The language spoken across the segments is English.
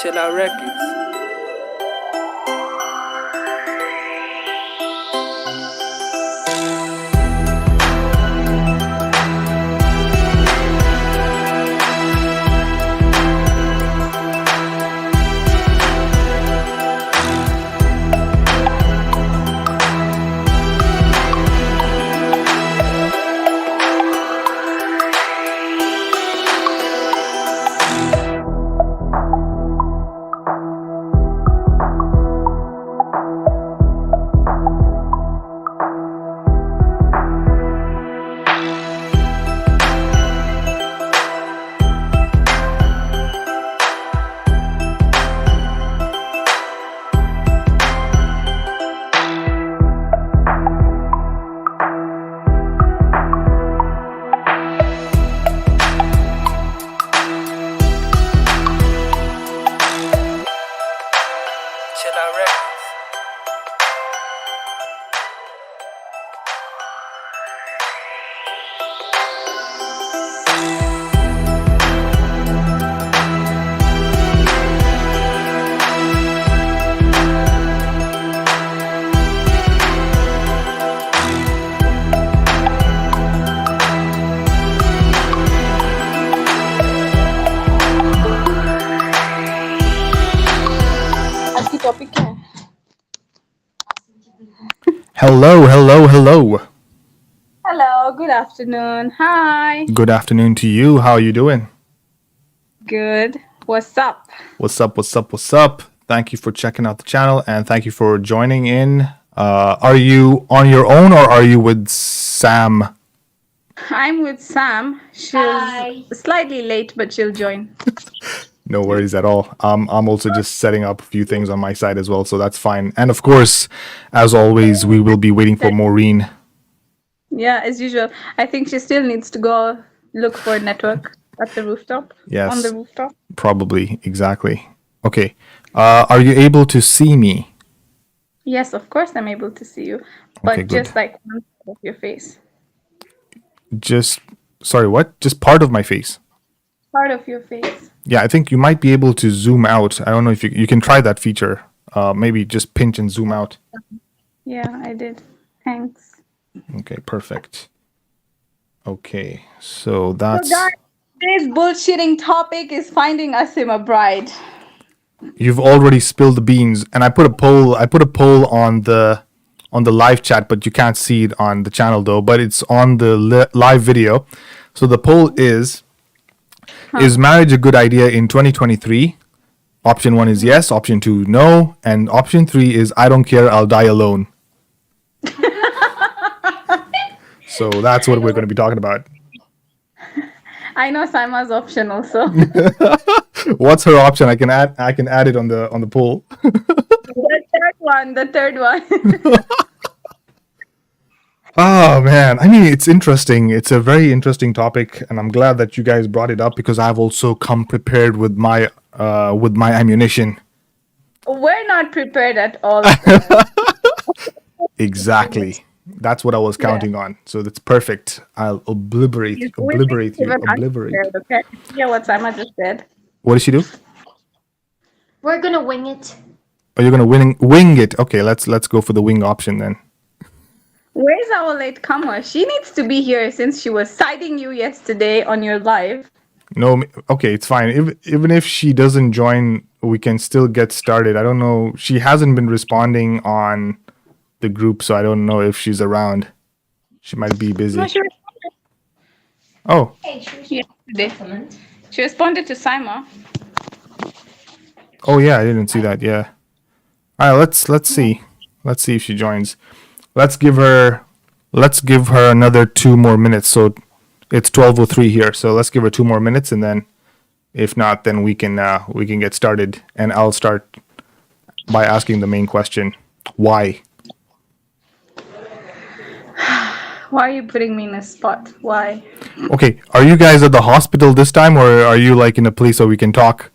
Chill Out Records. Chill Out Records. आज की topic क्या है? Hello. Hello, good afternoon. Hi. Good afternoon to you. How are you doing? Good. What's up? What's up? Thank you for checking out the channel and thank you for joining in. Are you on your own or are you with Sam? I'm with Sam. Hi. She's slightly late, but she'll join. No worries at all. I'm also just setting up a few things on my side as well, so that's fine. And of course, as always, we will be waiting for Maureen. Yeah, as usual. I think she still needs to go look for a network at the rooftop. Yes. On the rooftop. Probably, exactly. Okay. Are you able to see me? Yes, of course I'm able to see you. But Okay, good. just like one side of your face. Sorry, what? Just part of my face. Part of your face. Yeah, I think you might be able to zoom out. I don't know if you can try that feature. Maybe just pinch and zoom out. Yeah, I did. Thanks. Okay, perfect. Okay, so So that's guys, today's bullshitting topic is finding Asim a bride. you've already spilled the beans, and I put a poll. I put a poll on the live chat, but you can't see it on the channel though. But it's on the live video. So the poll is: Is marriage a good idea in 2023? Option 1 is yes. Option 2 no, and option 3 is I don't care. I'll die alone. So that's what we're going to be talking about. I know Saima's option also. What's her option? I can add it on the poll. The third one. Oh man, I mean it's interesting. It's a very interesting topic, and I'm glad that you guys brought it up because I've also come prepared with my ammunition. We're not prepared at all. Exactly. That's what I was counting on. So that's perfect. I'll obliterate you. Obliterate. Okay. Yeah, what Saima just said. What did she do? We're gonna wing it. Oh, you're gonna wing it. Okay, let's go for the wing option then. Where's our latecomer? She needs to be here since she was citing you yesterday on your live. No, okay, it's fine. Even if she doesn't join, we can still get started. I don't know. She hasn't been responding on the group, so I don't know if she's around. She might be busy. No, she Oh, Hey, she was yesterday. She responded to Saima. oh yeah, I didn't see that. Yeah. All right, let's see. Let's see if she joins. Let's give her another 2 more minutes. So it's 12:03 here. So let's give her 2 more minutes, and then if not, then we can get started. And I'll start by asking the main question: why? Why are you putting me in a spot? Why? Okay, are you guys at the hospital this time, or are you like in a place where we can talk?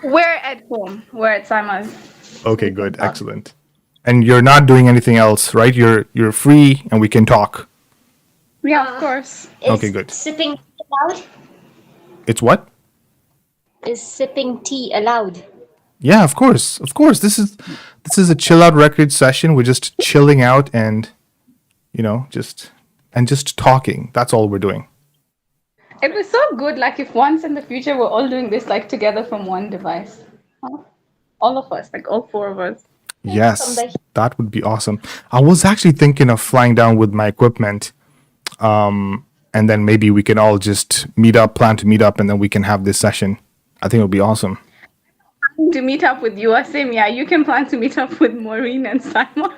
We're at home. We're at Saima's. Okay, good, excellent. And you're not doing anything else, right? You're free, and we can talk. Yeah, of course. Okay, good. Sipping tea allowed? It's what? Is sipping tea allowed? Yeah, of course, of course. This is a chill out record session. We're just chilling out and just talking. That's all we're doing. It was so good, like if once in the future we're all doing this like together from one device. Huh? All of us, like all four of us. Yes, Someday. that would be awesome. I was actually thinking of flying down with my equipment, and then maybe we can all just plan to meet up, and then we can have this session. I think it would be awesome. To meet up with you, Asim, yeah, you can plan to meet up with Maureen and Simon.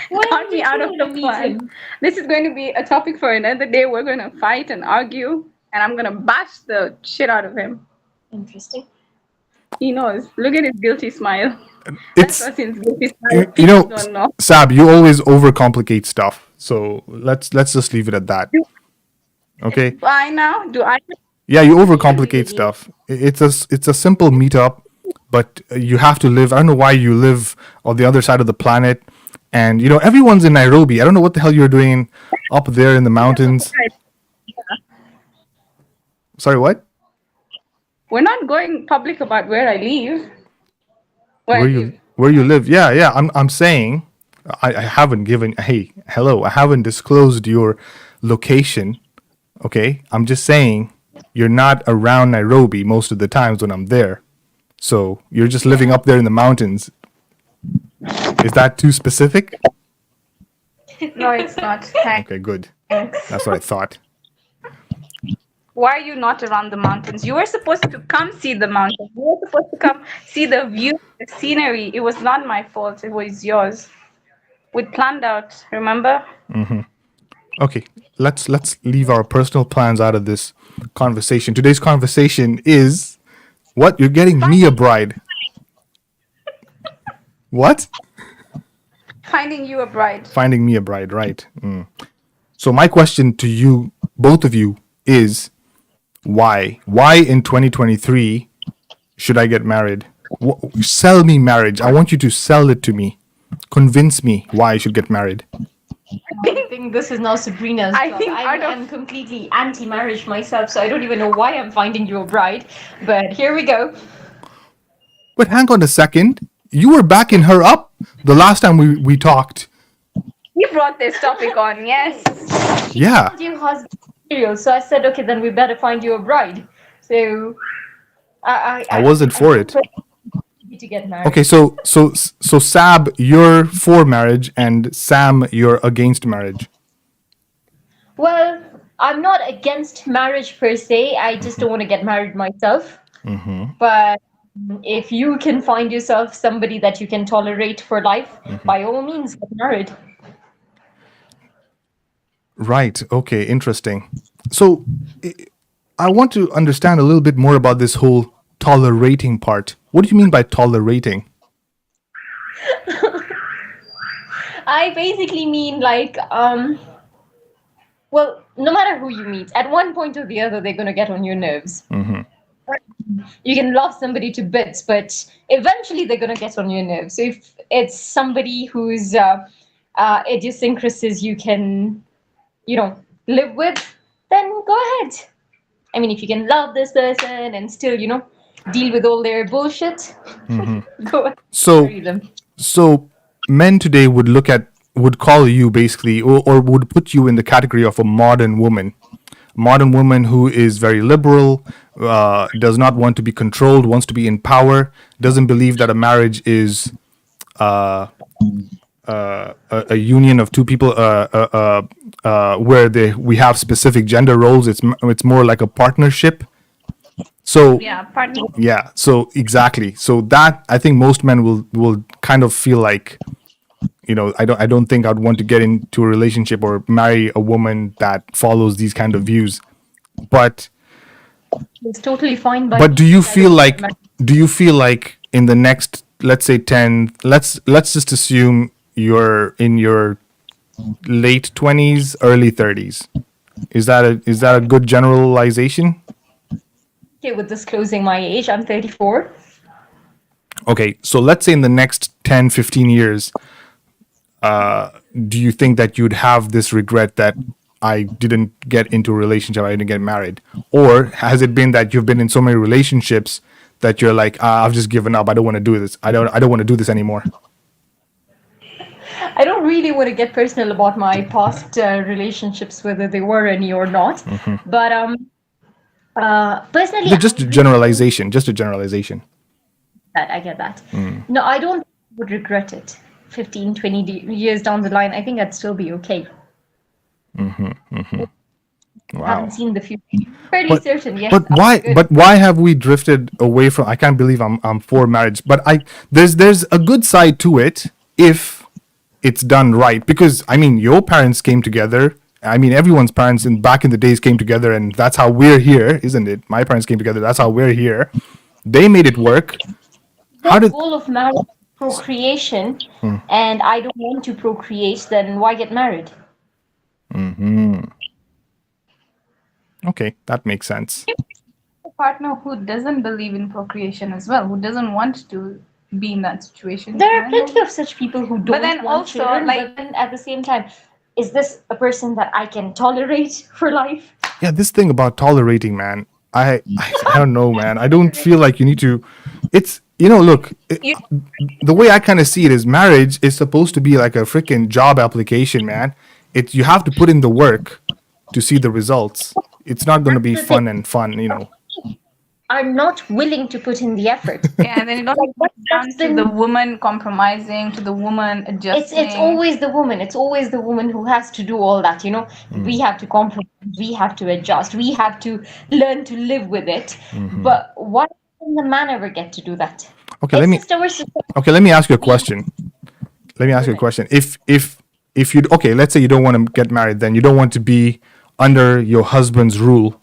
When Count me did out you of the wanna meet plan. him? This is going to be a topic for another day. We're going to fight and argue, and I'm going to bash the shit out of him. Interesting. He knows. Look at his guilty smile. It's That's Asim's guilty smile. you know, People don't know. Sab, you always overcomplicate stuff. So let's just leave it at that. Okay. Do I now? Do I? Yeah, you overcomplicate stuff. It's a simple meetup, but you have to live. I don't know why you live on the other side of the planet, and everyone's in Nairobi. I don't know what the hell you're doing up there in the mountains. Sorry, what? We're not going public about where I live. Where you live? Yeah. I'm saying I haven't given. Hey, hello. I haven't disclosed your location. Okay, I'm just saying you're not around Nairobi most of the times when I'm there. So you're just living up there in the mountains. Is that too specific? No, it's not. Okay, good. That's what I thought. Why are you not around the mountains? You were supposed to come see the mountains. You were supposed to come see the view, the scenery. It was not my fault. It was yours. We planned out, remember? Okay, let's leave our personal plans out of this conversation. Today's conversation is what? You're getting me a bride. What? Finding you a bride. Finding me a bride, right? So my question to you, both of you, is why? Why in 2023 should I get married? Sell me marriage. I want you to sell it to me. Convince me why I should get married. I think this is now Sabrina's I job. think out of- I'm completely anti-marriage myself, so I don't even know why I'm finding you a bride. But here we go. But hang on a second. You were backing her up the last time we talked. You brought this topic on, yes. Yeah. You husband material, so I said, okay, then we better find you a bride. So I wasn't for it. To get married. Okay, so Sab, you're for marriage, and Sam, you're against marriage. Well, I'm not against marriage per se. I just don't want to get married myself. But if you can find yourself somebody that you can tolerate for life, by all means, get married. Right. Okay. Interesting. So, I want to understand a little bit more about this whole tolerating part. What do you mean by tolerating? I basically mean like, well, no matter who you meet, at one point or the other, they're going to get on your nerves. You can love somebody to bits, but eventually they're going to get on your nerves. So if it's somebody whose idiosyncrasies you can, live with, then go ahead. I mean, if you can love this person and still, deal with all their bullshit, go ahead. So, Marry them. so men today would call you basically, or would put you in the category of a modern woman. Modern woman who is very liberal, does not want to be controlled, wants to be in power, doesn't believe that a marriage is a union of two people where we have specific gender roles. It's more like a partnership. So Yeah, pardon. yeah, so exactly. So that I think most men will kind of feel like, I don't think I'd want to get into a relationship or marry a woman that follows these kind of views. But It's totally fine by but me. do you I feel don't like get in the next, let's say 10, let's just assume you're in your late 20s, early 30s. Is that a good generalization? okay with disclosing my age. I'm 34. Okay, so let's say in the next 10, 15 years, do you think that you'd have this regret that I didn't get into a relationship, I didn't get married? Or has it been that you've been in so many relationships that you're like, I've just given up. I don't want to do this. I don't want to do this anymore. I don't really want to get personal about my past relationships, whether they were any or not. But personally, Just a generalization. Just a generalization. I get that. No, I don't would regret it. 15, 20 years down the line, I think I'd still be okay. I Wow. haven't seen the future. Fairly certain, yes. But I'm why? good. But why have we drifted away from? I can't believe I'm for marriage. But there's a good side to it if it's done right. Because I mean, your parents came together. I mean, everyone's parents back in the days came together, and that's how we're here, isn't it? My parents came together. That's how we're here. They made it work. How The did? goal of marriage is procreation, and I don't want to procreate, then why get married? Okay, that makes sense. A partner who doesn't believe in procreation as well, who doesn't want to be in that situation. There are plenty of such people who don't then want also, children, like- but then at the same time, is this a person that I can tolerate for life? Yeah, this thing about tolerating, man. I don't know, man. I don't feel like you need to. It's look. The way I kind of see it is marriage is supposed to be like a freaking job application, man. You have to put in the work to see the results. It's not going to be fun. Are not willing to put in the effort. Yeah, and then it all comes down to the woman compromising, to the woman adjusting. It's always the woman. It's always the woman who has to do all that. We have to compromise. We have to adjust. We have to learn to live with it. But why doesn't the man ever get to do that? Okay, It's let me. just our society. Okay, let me ask you a question. If you let's say you don't want to get married, then you don't want to be under your husband's rule.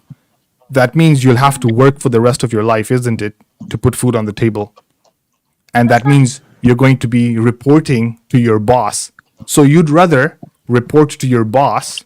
That means you'll have to work for the rest of your life, isn't it, to put food on the table? And that means you're going to be reporting to your boss. So you'd rather report to your boss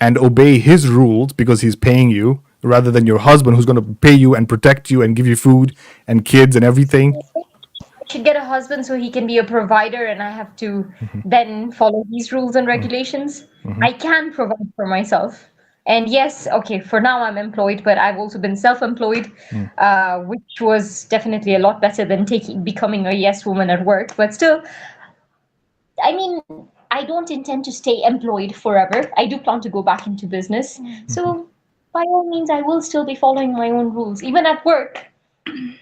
and obey his rules because he's paying you, rather than your husband who's going to pay you and protect you and give you food and kids and everything. I should get a husband so he can be a provider, and I have to then follow these rules and regulations. I can provide for myself. And yes, okay, for now I'm employed, but I've also been self-employed, which was definitely a lot better than becoming a yes woman at work. But still, I mean, I don't intend to stay employed forever. I do plan to go back into business. So by all means, I will still be following my own rules. Even at work,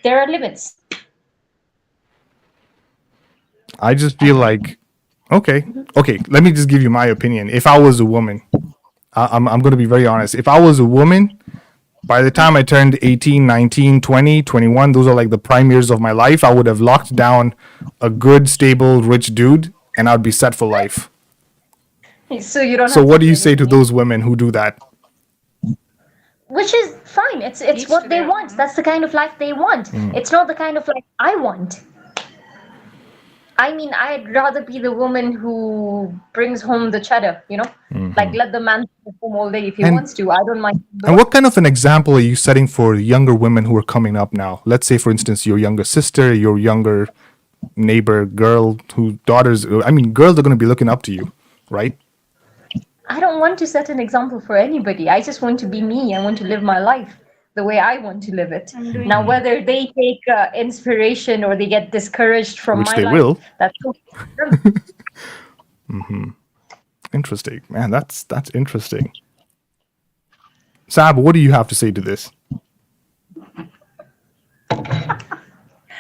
there are limits. I just feel like, okay, let me just give you my opinion. If I was a woman, I'm going to be very honest. If I was a woman, by the time I turned 18, 19, 20, 21, those are like the prime years of my life, I would have locked down a good, stable, rich dude, and I'd be set for life. So you don't. So have what to do you do say to anything. those women who do that? Which is fine. It's Each what to they their want. own. That's the kind of life they want. It's not the kind of life I want. I mean, I'd rather be the woman who brings home the cheddar, Like, let the man stay home all day if he And- wants to. I don't mind. And what kind of an example are you setting for younger women who are coming up now? Let's say, for instance, your younger sister, your younger neighbor, girl, whose daughters, girls are going to be looking up to you, right? I don't want to set an example for anybody. I just want to be me. I want to live my life the way I want to live it. Now, whether they take inspiration or they get discouraged from Which my they life, will. that's Interesting, man. That's interesting. Sab, what do you have to say to this?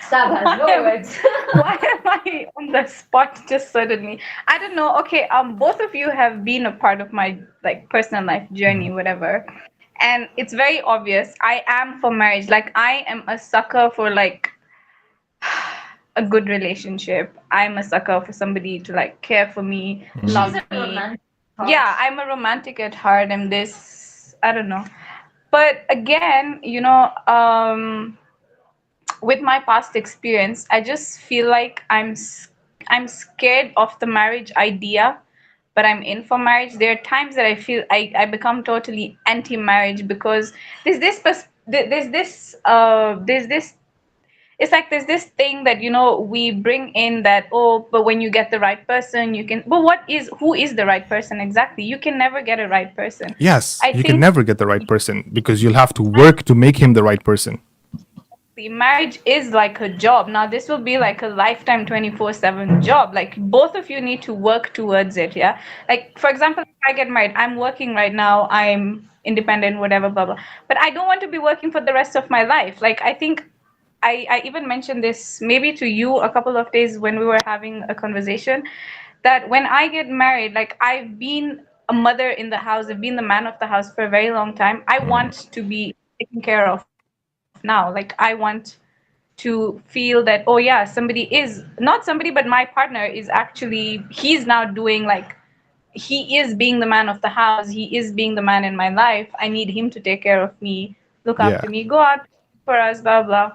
Sab has no words. Why am I on the spot just suddenly? I don't know. Okay, both of you have been a part of my personal life journey, whatever. And it's very obvious. I am for marriage. Like, I am a sucker for a good relationship. I'm a sucker for somebody to care for me, love She's a me. romantic. Yeah, I'm a romantic at heart. I'm this, I don't know. But again, with my past experience, I just feel like I'm scared of the marriage idea, but I'm in for marriage. There are times that I feel I become totally anti-marriage because there's this it's like there's this thing that we bring in that, but when you get the right person you can, but who is the right person exactly? You can never get a right person. Yes, I you can think- never get the right person because you'll have to work to make him the right person. the marriage is like a job. Now, this will be like a lifetime 24/7 job. Like, both of you need to work towards it. Yeah. Like, for example, if I get married, I'm working right now, I'm independent, whatever, blah, blah. But I don't want to be working for the rest of my life. Like, I think I even mentioned this maybe to you a couple of days when we were having a conversation that when I get married, like, I've been a mother in the house, I've been the man of the house for a very long time. I want to be taken care of now. Like, I want to feel that, oh yeah, somebody is not somebody, but my partner is actually, he's now doing like, he is being the man of the house, he is being the man in my life. I need him to take care of me, look Yeah. after me, go out for us, blah blah.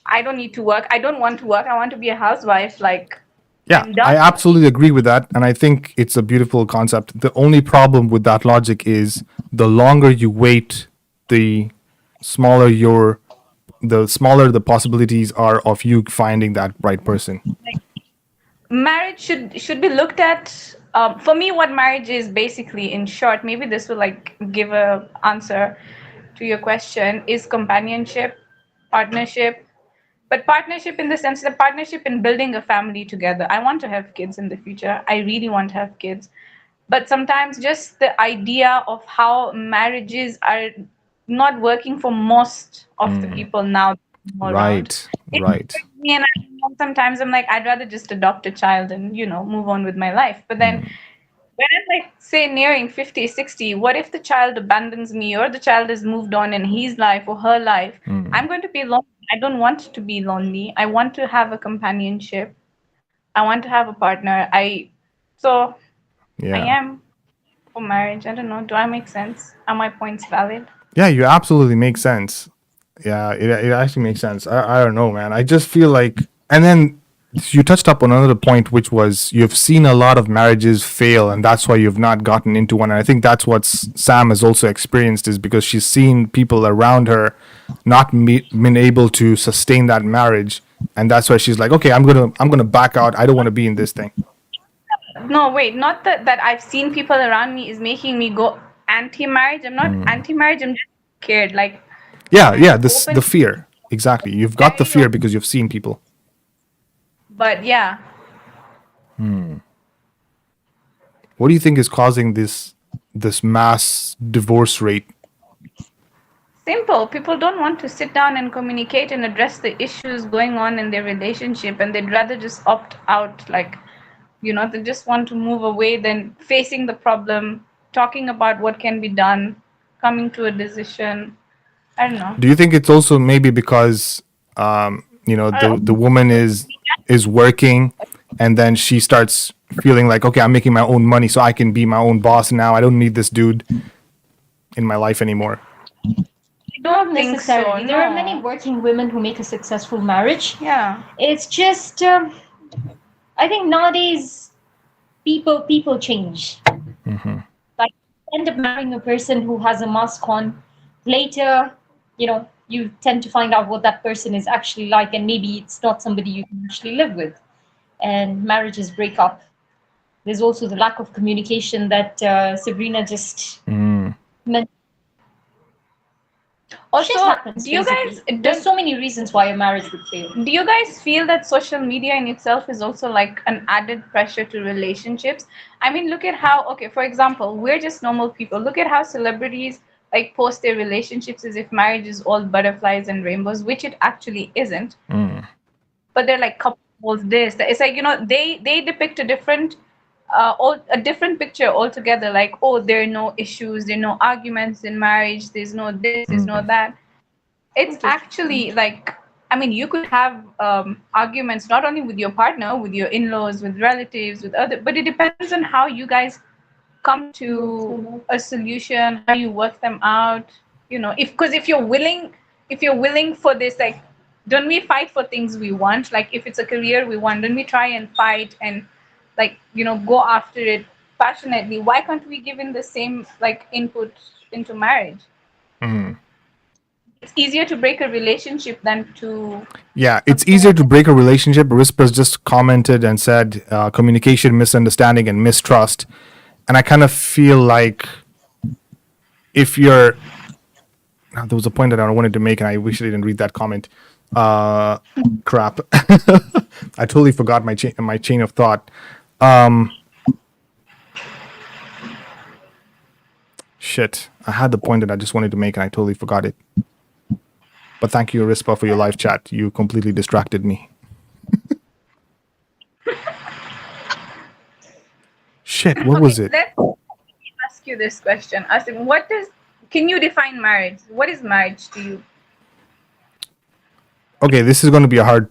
I don't need to work. I don't want to work. I want to be a housewife. Like, Yeah, I'm done. I absolutely agree with that. And I think it's a beautiful concept. The only problem with that logic is the longer you wait, the smaller the possibilities are of you finding that right person. Marriage should be looked at. For me, what marriage is basically, in short, maybe this will like give a answer to your question, is companionship, partnership, but partnership in the sense that partnership in building a family together. I want to have kids in the future. I really want to have kids. But sometimes just the idea of how marriages are not working for most of the people now around. Right, It right. hurts me, and sometimes I'm like, I'd rather just adopt a child and, move on with my life. But then when I'm like, say, nearing 50, 60, what if the child abandons me or the child has moved on in his life or her life? I'm going to be lonely. I don't want to be lonely. I want to have a companionship. I want to have a partner. So I Yeah. am for marriage. I don't know. Do I make sense? Are my points valid? Yeah, you absolutely make sense. Yeah, it actually makes sense. I don't know, man. I just feel like, and then you touched up on another point, which was you've seen a lot of marriages fail, and that's why you've not gotten into one. And I think that's what Sam has also experienced, is because she's seen people around her not been able to sustain that marriage, and that's why she's like, okay, I'm gonna back out. I don't want to be in this thing. No, wait. Not that I've seen people around me is making me go anti-marriage. I'm not anti-marriage. I'm just scared. Like, Yeah, I'm this open the to fear. Exactly. You've got the very fear open. because you've seen people. But yeah, What do you think is causing this mass divorce rate? simple. People don't want to sit down and communicate and address the issues going on in their relationship, and they'd rather just opt out. Like, they just want to move away than facing the problem, talking about what can be done, coming to a decision. I don't know. Do you think it's also maybe because the woman is working, and then she starts feeling like, okay, I'm making my own money, so I can be my own boss now. I don't need this dude in my life anymore. I don't think so. Necessarily. There are No. many working women who make a successful marriage. Yeah. It's just, I think nowadays people change. Like, you end up marrying a person who has a mask on. Later, you tend to find out what that person is actually like, and maybe it's not somebody you can actually live with. And marriages break up. There's also the lack of communication that Sabrina just mentioned. Also, Shit happens, do you guys basically. There's so many reasons why a marriage would fail. do you guys feel that social media in itself is also like an added pressure to relationships? I mean, look at how, okay, for example, we're just normal people. Look at how celebrities like post their relationships as if marriage is all butterflies and rainbows, which it actually isn't. But they're like couples this. It's like, they depict a different a different picture altogether. Like, oh, there are no issues, there are no arguments in marriage, there's no this, there's no that. It's actually like, I mean, you could have arguments not only with your partner, with your in-laws, with relatives, with other, but it depends on how you guys come to a solution, how you work them out. If you're willing for this, like, don't we fight for things we want? Like, if it's a career we want, don't we try and fight and, like, go after it passionately? Why can't we give in the same like input into marriage? It's easier to break a relationship than to. Yeah, it's easier to break a relationship. Rispa's just commented and said communication, misunderstanding, and mistrust. And I kind of feel like if you're there was a point that I wanted to make, and I wish I didn't read that comment. Crap. I totally forgot my chain of thought. Shit. I had the point that I just wanted to make, and I totally forgot it. But thank you, Rispa, for your live chat. You completely distracted me. Shit, what was it? Let's ask you this question. Asim, can you define marriage? What is marriage to you? Okay, this is going to be a hard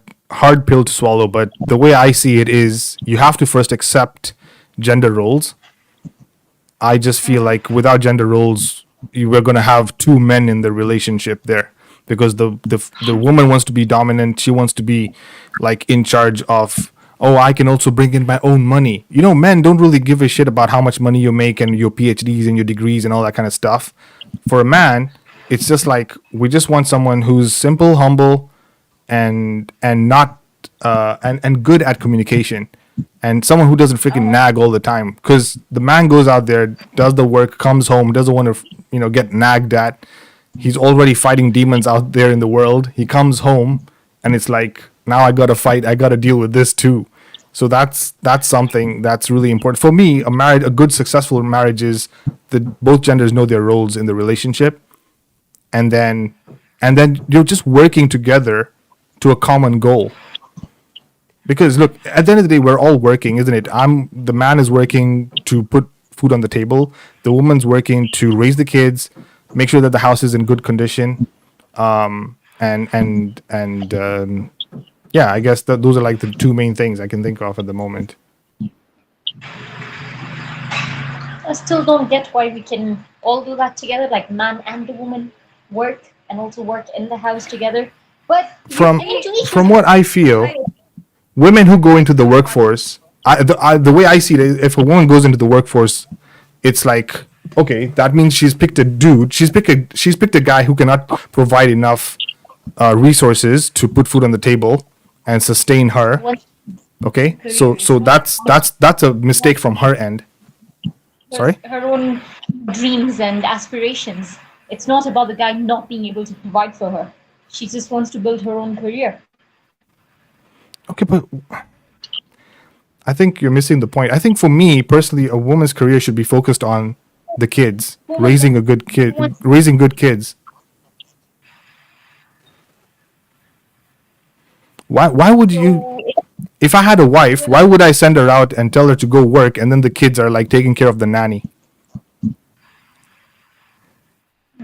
pill to swallow, but the way I see it is you have to first accept gender roles. I just feel like without gender roles, we're going to have two men in the relationship there, because the woman wants to be dominant. She wants to be like in charge of, oh, I can also bring in my own money. You know, men don't really give a shit about how much money you make and your PhDs and your degrees and all that kind of stuff. For a man, it's just like we just want someone who's simple, humble, and not and good at communication, and someone who doesn't freaking nag all the time. Because the man goes out there, does the work, comes home, doesn't want to get nagged at. He's already fighting demons out there in the world. He comes home, and it's like, now I gotta fight. I gotta deal with this too. So that's something that's really important for me. A good, successful marriage is that both genders know their roles in the relationship, and then you're just working together to a common goal. Because look, at the end of the day, we're all working, isn't it? The man is working to put food on the table. The woman's working to raise the kids, make sure that the house is in good condition. Yeah, I guess those are like the two main things I can think of at the moment. I still don't get why we can all do that together, like man and the woman work and also work in the house together. But From what I feel, women who go into the workforce, the way I see it, if a woman goes into the workforce, it's like, okay, that means she's picked a dude. She's picked a guy who cannot provide enough resources to put food on the table and sustain her. Okay, so that's a mistake from her end. Sorry? Her own dreams and aspirations. It's not about the guy not being able to provide for her. She just wants to build her own career. Okay, but I think you're missing the point. I think for me personally, a woman's career should be focused on the kids, raising good kids. Why would you? If I had a wife, why would I send her out and tell her to go work, and then the kids are like taking care of the nanny?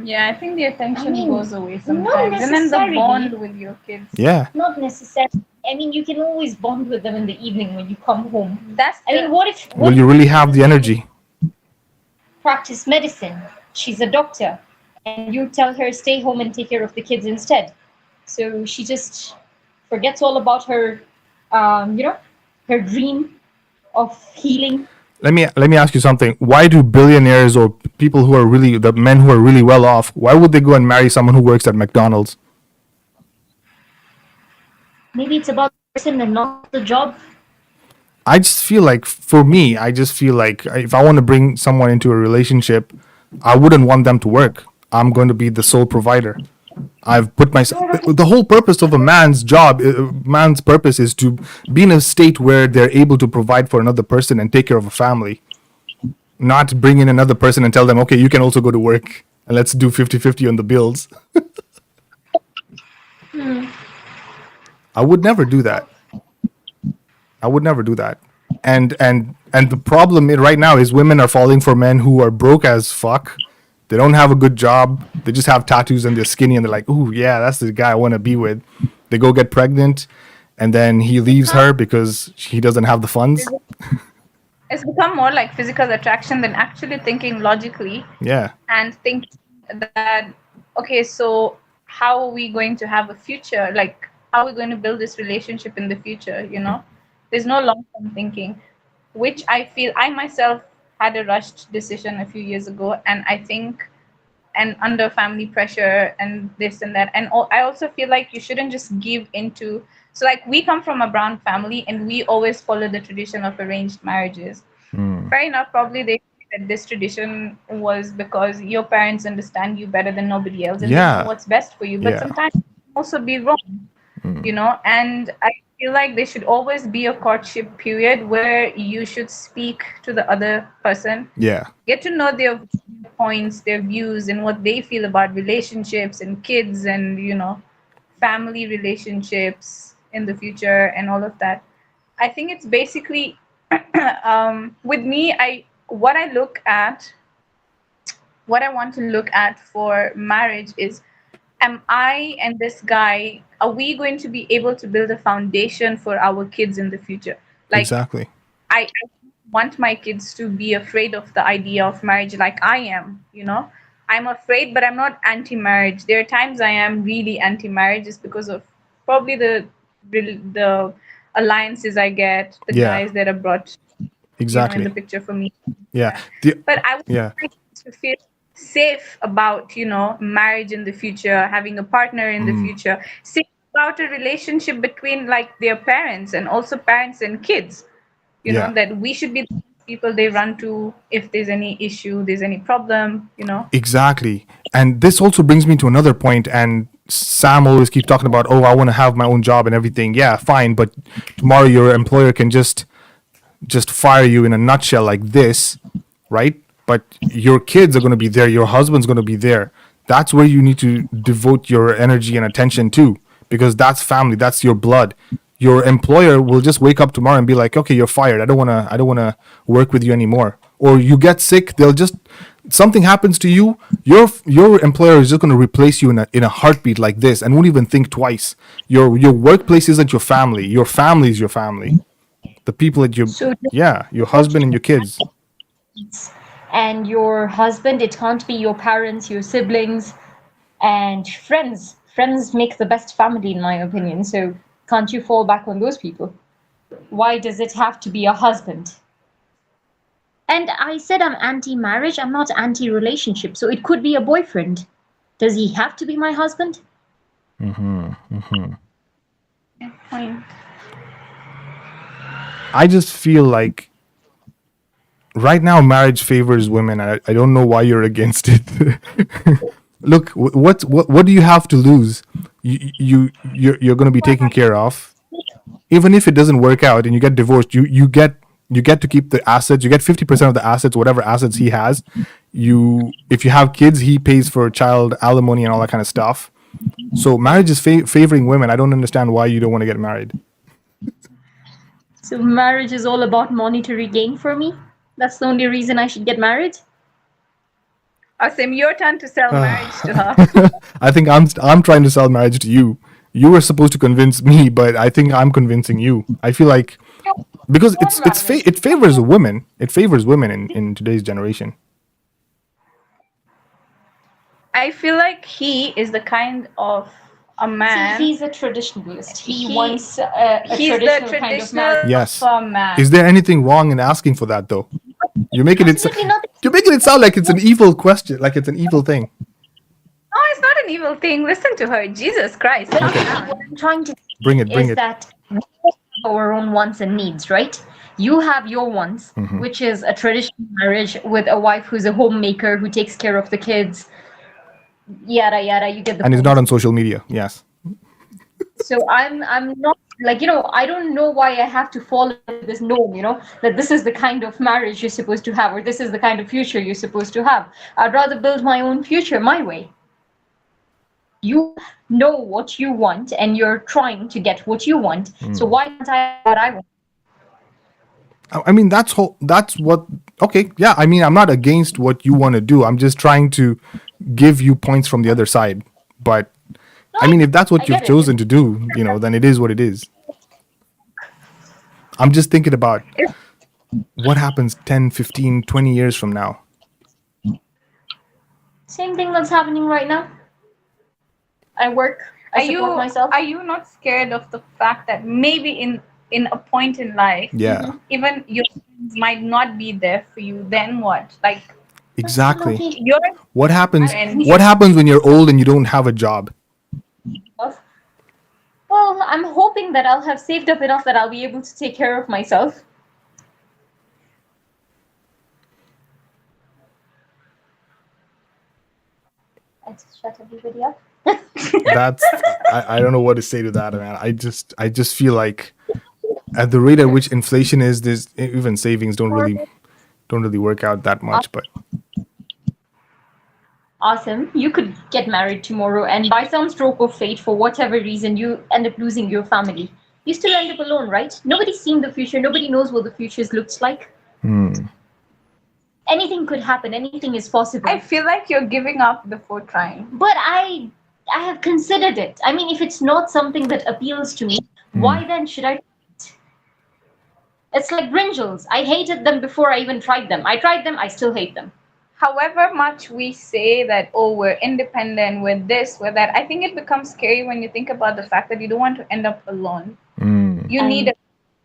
Yeah, I think the attention goes away sometimes, and then the bond with your kids. Yeah. Not necessarily. I mean, you can always bond with them in the evening when you come home. What if? Will you really have the energy? Practice medicine. She's a doctor, and you tell her stay home and take care of the kids instead. So she just forgets all about her, her dream of healing. Let me ask you something. Why do billionaires or people who are the men who are really well off, why would they go and marry someone who works at McDonald's? Maybe it's about the person and not the job. I just feel like, for me, if I want to bring someone into a relationship, I wouldn't want them to work. I'm going to be the sole provider. I've put myself. The whole purpose of a man's purpose is to be in a state where they're able to provide for another person and take care of a family. Not bring in another person and tell them, okay, you can also go to work and let's do 50-50 on the bills. I would never do that. And the problem right now is women are falling for men who are broke as fuck. They don't have a good job. They just have tattoos and they're skinny and they're like, ooh, yeah, that's the guy I want to be with. They go get pregnant and then he leaves her because he doesn't have the funds. It's become more like physical attraction than actually thinking logically. Yeah. And thinking that, okay, so how are we going to have a future? Like, how are we going to build this relationship in the future, There's no long-term thinking, which I feel I myself had a rushed decision a few years ago, and I think, and under family pressure and this and that, and I also feel like you shouldn't just give into. So, like, we come from a brown family, and we always follow the tradition of arranged marriages. Fair enough, probably they that this tradition was because your parents understand you better than nobody else and they know Yeah. what's best for you. But Yeah. sometimes it can also be wrong, and I feel like there should always be a courtship period where you should speak to the other person, Yeah. get to know their points, their views, and what they feel about relationships and kids and, family relationships in the future and all of that. I think it's basically with me, what I look at, what I want to look at for marriage is, am I and this guy, are we going to be able to build a foundation for our kids in the future? Like, Exactly. I want my kids to be afraid of the idea of marriage like I am. I'm afraid, but I'm not anti-marriage. There are times I am really anti-marriage just because of probably the alliances I get, the Yeah. guys that are brought, in the Exactly. picture for me. Yeah. Yeah. The But I want yeah. my kids to feel safe about, marriage in the future, having a partner in the future, safe about a relationship between like their parents and also parents and kids, Yeah. that we should be the people they run to if there's any issue, there's any problem. Exactly. And this also brings me to another point. And Sam always keeps talking about, oh, I want to have my own job and everything. Yeah, fine. But tomorrow your employer can just fire you in a nutshell like this, right? But your kids are going to be there. Your husband's going to be there. That's where you need to devote your energy and attention to, because that's family. That's your blood. Your employer will just wake up tomorrow and be like, okay, you're fired. I don't want to work with you anymore. Or you get sick, they'll just, something happens to you, your employer is just going to replace you in a heartbeat like this and won't even think twice. Your workplace isn't your family. Your family is your family. The people that you, So yeah, your husband and your kids. and your husband, it can't be your parents, your siblings, and friends. Friends make the best family, in my opinion. So can't you fall back on those people? Why does it have to be a husband? And I said I'm anti-marriage, I'm not anti-relationship. So it could be a boyfriend. Does he have to be my husband? Point. I just feel like right now marriage favors women. I don't know why you're against it. Look, what do you have to lose? You're going to be taken care of. Even if it doesn't work out and you get divorced, you get to keep the assets. You get 50% of the assets, whatever assets he has. If you have kids, he pays for child alimony and all that kind of stuff. So marriage is favoring women. I don't understand why you don't want to get married. So marriage is all about monetary gain for me? That's the only reason I should get married? Asim, your turn to sell marriage to her. I think I'm trying to sell marriage to you. You were supposed to convince me, but I think I'm convincing you. I feel like because it favors women. It favors women in today's generation. I feel like he is the kind of a man. See, he's a traditionalist. He He- wants a He's the traditional kind of traditional marriage. Yes. man. Is there anything wrong in asking for that though? You're making it Absolutely nothing. you're making it sound like it's an evil question, like it's an evil thing. No, it's not an evil thing. Listen to her. Jesus Christ. But calm Okay. down. what I'm trying to Bring it, bring is it. that we have our own wants and needs, right? You have your wants, Mm-hmm. which is a traditional marriage with a wife who's a homemaker who takes care of the kids, yada yada. You get the And it's point. not on social media. Yes. So I'm not like, I don't know why I have to follow this norm, that this is the kind of marriage you're supposed to have, or this is the kind of future you're supposed to have. I'd rather build my own future my way. You know what you want and you're trying to get what you want. So why can't I have what I want? I mean, that's what. Okay, yeah. I mean, I'm not against what you want to do. I'm just trying to give you points from the other side. But I mean, if that's I what you've get it. chosen to do, then it is what it is. I'm just thinking about what happens 10, 15, 20 years from now. Same thing that's happening right now. I work, I support myself. Are you not scared of the fact that maybe in a point in life, Yeah, even your friends might not be there for you? Then what? Like exactly. you're What happens? And- What happens when you're old and you don't have a job? Well, I'm hoping that I'll have saved up enough that I'll be able to take care of myself. Let's shut everybody up. That's I don't know what to say to that, man. I just feel like at the rate at which inflation is, this even savings don't really work out that much. But Awesome. You could get married tomorrow, and by some stroke of fate, for whatever reason, you end up losing your family. You still end up alone, right? Nobody's seen the future. Nobody knows what the future looks like. Anything could happen. Anything is possible. I feel like you're giving up before trying. But I have considered it. I mean, if it's not something that appeals to me, why then should I? It's like brinjals. I hated them before I even tried them. I tried them. I still hate them. However much we say that, oh, we're independent, we're this, we're that, I think it becomes scary when you think about the fact that you don't want to end up alone. You need a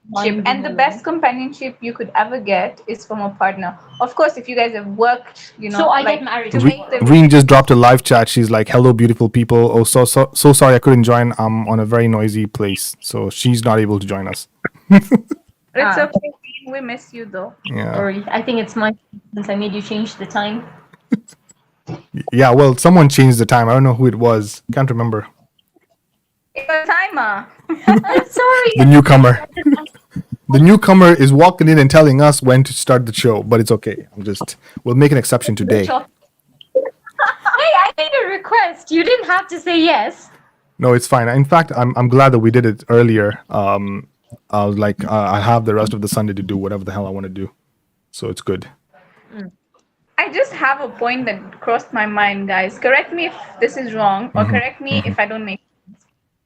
companionship, and the best companionship you could ever get is from a partner. Of course, if you guys have worked, So I get married. Reen just dropped a live chat. She's like, "Hello, beautiful people. Oh, so sorry I couldn't join. I'm on a very noisy place, so she's not able to join us." It's okay. We miss you though. Yeah. Sorry, I think it's my since I made you change the time. Yeah. Well, someone changed the time. I don't know who it was. Can't remember. It's a timer. I'm sorry. The newcomer. The newcomer is walking in and telling us when to start the show, but it's okay. We'll make an exception today. Hey, I made a request. You didn't have to say yes. No, it's fine. In fact, I'm glad that we did it earlier. I was like, I have the rest of the Sunday to do whatever the hell I want to do, so it's good. I just have a point that crossed my mind, guys. Correct me if this is wrong, or correct me if I don't make.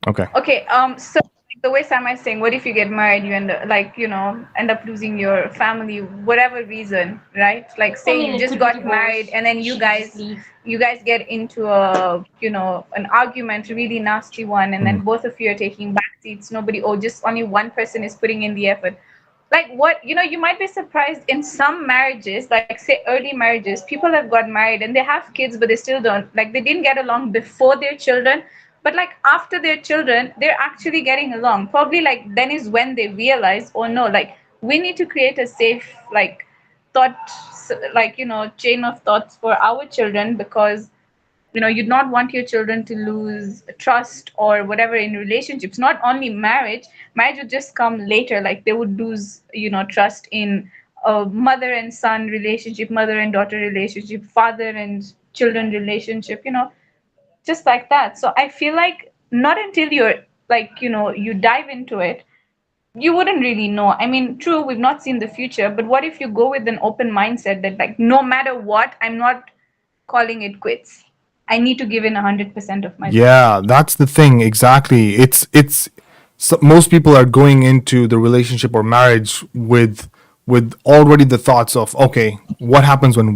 Okay. Okay. So the way Sam is saying, what if you get married, you end up losing your family, whatever reason, right? Like say you just got married and then you guys get into an argument, a really nasty one, and then both of you are taking back seats. Just only one person is putting in the effort. Like what, you might be surprised in some marriages, like say early marriages, people have got married and they have kids, but they still don't, like they didn't get along before their children. But like after their children, they're actually getting along. Probably like then is when they realize, oh no, like we need to create a safe chain of thoughts for our children, because you'd not want your children to lose trust or whatever in relationships. Not only marriage would just come later. Like they would lose trust in a mother and son relationship, mother and daughter relationship, father and children relationship, just like that. So I feel like not until you're you dive into it, you wouldn't really know. I mean, true, we've not seen the future, but what if you go with an open mindset that like no matter what, I'm not calling it quits. I need to give in 100% of myself. Yeah, that's the thing. Exactly. So most people are going into the relationship or marriage with already the thoughts of, okay, what happens when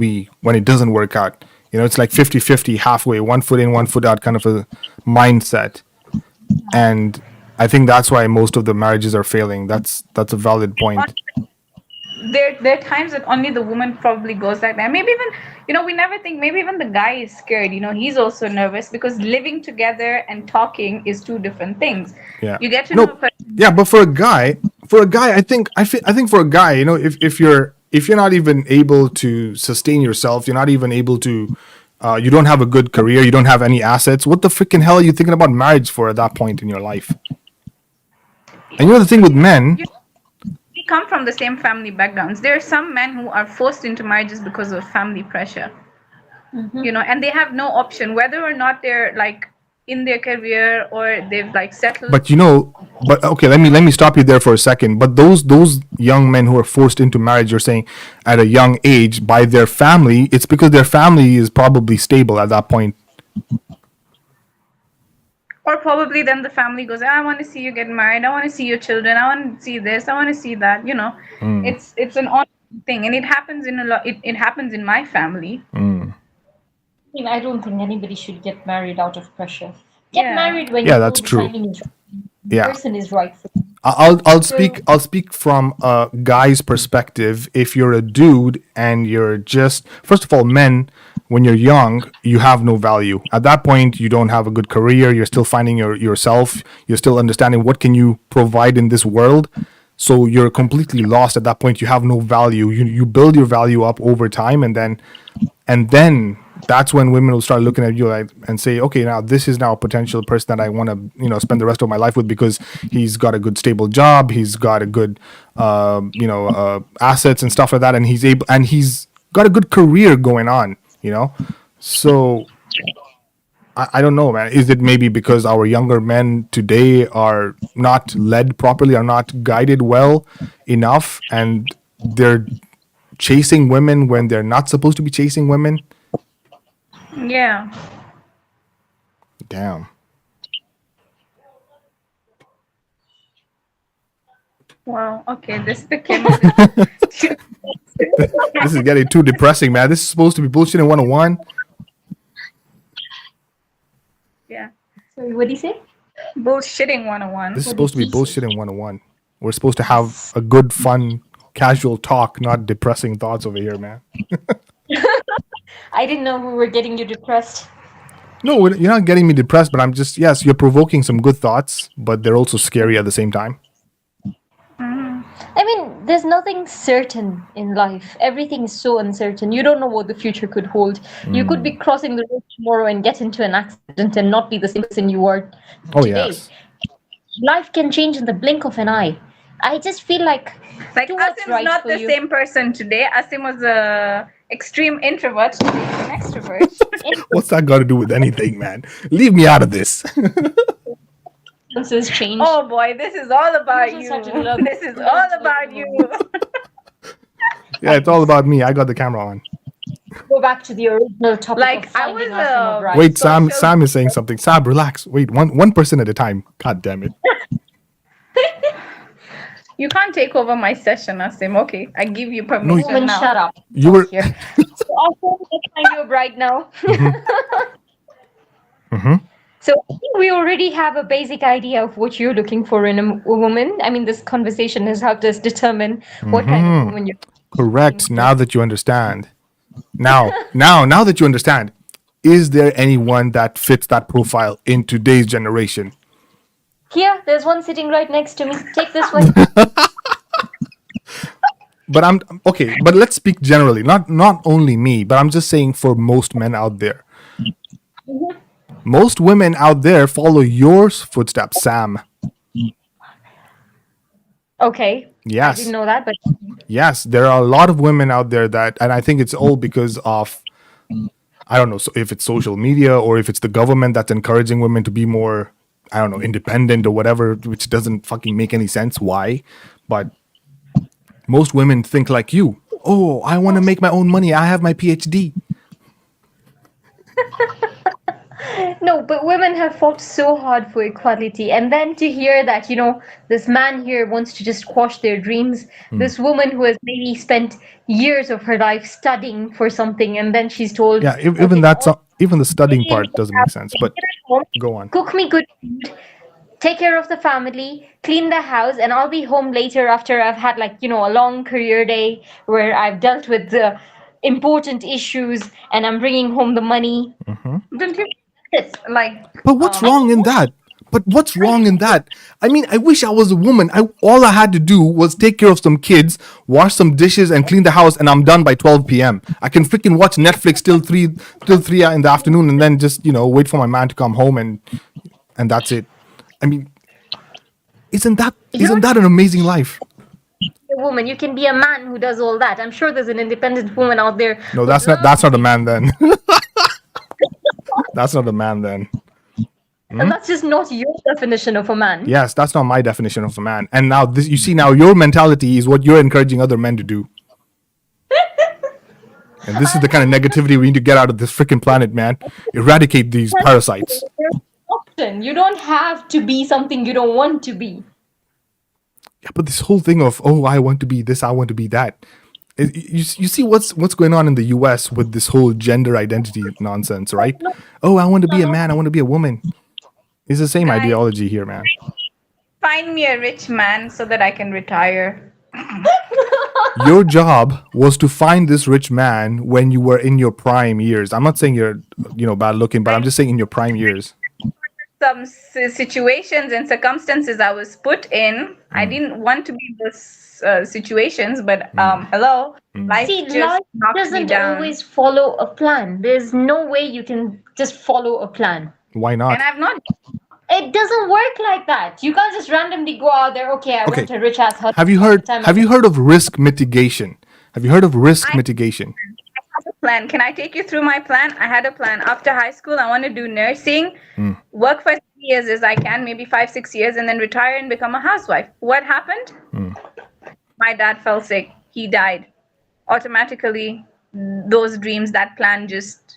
it doesn't work out? It's like 50-50, halfway, 1 foot in, 1 foot out kind of a mindset. And I think that's why most of the marriages are failing. That's a valid point. There are times that only the woman probably goes like that. Maybe even, we never think, maybe even the guy is scared. He's also nervous because living together and talking is two different things. Yeah. You get to know a person. Yeah, but for a guy, I think for a guy, if you're not even able to sustain yourself, you're not even able to, you don't have a good career, you don't have any assets, what the freaking hell are you thinking about marriage for at that point in your life? And the thing with men, We come from the same family backgrounds. There are some men who are forced into marriages because of family pressure, and they have no option, whether or not they're like in their career or they've like settled. But okay, let me stop you there for a second. But those young men who are forced into marriage, you're saying at a young age by their family, it's because their family is probably stable at that point. Or probably then the family goes, I want to see you get married. I want to see your children. I want to see this. I want to see that. It's an ongoing thing, and it happens in a lot. It happens in my family. I don't think anybody should get married out of pressure. Get married when that's true. The person is right for you. I'll speak from a guy's perspective. If you're a dude and you're just, first of all, men, when you're young, you have no value. At that point, you don't have a good career. You're still finding yourself. You're still understanding what can you provide in this world. So you're completely lost at that point. You have no value. You build your value up over time, and then that's when women will start looking at you like, and say, okay, now this is now a potential person that I want to, spend the rest of my life with because he's got a good stable job, he's got a good, assets and stuff like that, and he's got a good career going on, So I don't know, man. Is it maybe because our younger men today are not led properly, are not guided well enough, and they're chasing women when they're not supposed to be chasing women? Yeah. Damn. Wow. Okay. This became. This is getting too depressing, man. This is supposed to be bullshitting 101. Yeah. Sorry, what do you say? Bullshitting 101. This is supposed to be bullshitting 101. We're supposed to have a good, fun, casual talk, not depressing thoughts over here, man. I didn't know we were getting you depressed. No, you're not getting me depressed, but I'm just, yes, you're provoking some good thoughts, but they're also scary at the same time. I mean, there's nothing certain in life. Everything is so uncertain. You don't know what the future could hold. You could be crossing the road tomorrow and get into an accident and not be the same person you are Oh, today. yes. Life can change in the blink of an eye. I just feel like do what's Asim's right not for the you. same person today. Asim was a extreme introvert. Today he's an extrovert. What's that got to do with anything, man? Leave me out of this. Circumstances change. Oh boy, this is all about You're you. such a love- This is all about you. Yeah, it's all about me. I got the camera on. Go back to the original topic Like, of I finding was, our right. Wait, Sam social- is saying something. Sam, relax. Wait, one person at a time. God damn it. You can't take over my session, Asim. Okay, I give you permission No, Woman, now. shut up. You were... Here. So also, let's find you a bride now. Mhm. So I think we already have a basic idea of what you're looking for in a woman. I mean, this conversation has helped us determine what kind of woman you're. Correct. Now that you understand. Now that you understand, is there anyone that fits that profile in today's generation? Here, there's one sitting right next to me. Take this one. But I'm okay, but let's speak generally. Not only me, but I'm just saying for most men out there. Most women out there follow your footsteps, Sam. Okay. I Yes. didn't know that, but Yes, there are a lot of women out there that, and I think it's all because of, I don't know, so if it's social media or if it's the government that's encouraging women to be more, I don't know, independent or whatever, which doesn't fucking make any sense. Why? But most women think like you. Oh, I want to make my own money. I have my PhD. no, but women have fought so hard for equality. And then to hear that, this man here wants to just quash their dreams, this woman who has maybe spent years of her life studying for something, and then she's told, Yeah, even okay, that's even the studying part doesn't make sense. But go on. cook me good food, take care of the family, clean the house, and I'll be home later after I've had a long career day where I've dealt with the important issues and I'm bringing home the money. Don't you this But what's wrong in that? But what's wrong in that? I mean, I wish I was a woman. All I had to do was take care of some kids, wash some dishes, and clean the house, and I'm done by 12 p.m. I can freaking watch Netflix till 3 in the afternoon, and then just wait for my man to come home, and that's it. I mean, isn't that an amazing life? A woman, you can be a man who does all that. I'm sure there's an independent woman out there. No, that's not a man then. That's not a man then. And that's just not your definition of a man. Yes, that's not my definition of a man. And now your mentality is what you're encouraging other men to do. And this is the kind of negativity we need to get out of this freaking planet, man. Eradicate these parasites. There's an option. You don't have to be something you don't want to be. Yeah, but this whole thing of, oh, I want to be this, I want to be that. You see what's going on in the US with this whole gender identity nonsense, right? Oh, I want to be a man, I want to be a woman. It's the same Guys. ideology here, man. find me a rich man so that I can retire. Your job was to find this rich man when you were in your prime years. I'm not saying you're, bad looking, but I'm just saying in your prime years. some situations and circumstances I was put in. I didn't want to be in those situations, but hello, life See, just life knocked me doesn't down. always follow a plan. There's no way you can just follow a plan. Why not? And I've not. It doesn't work like that. You can't just randomly go out there. Okay, I Okay. want a rich ass husband. Have you heard of risk mitigation? Have you heard of risk mitigation? Plan. Can I take you through my plan? I had a plan. After high school, I want to do nursing, work for 3 years as I can, maybe 5-6 years, and then retire and become a housewife. What happened? My dad fell sick. He died. Automatically, those dreams, that plan just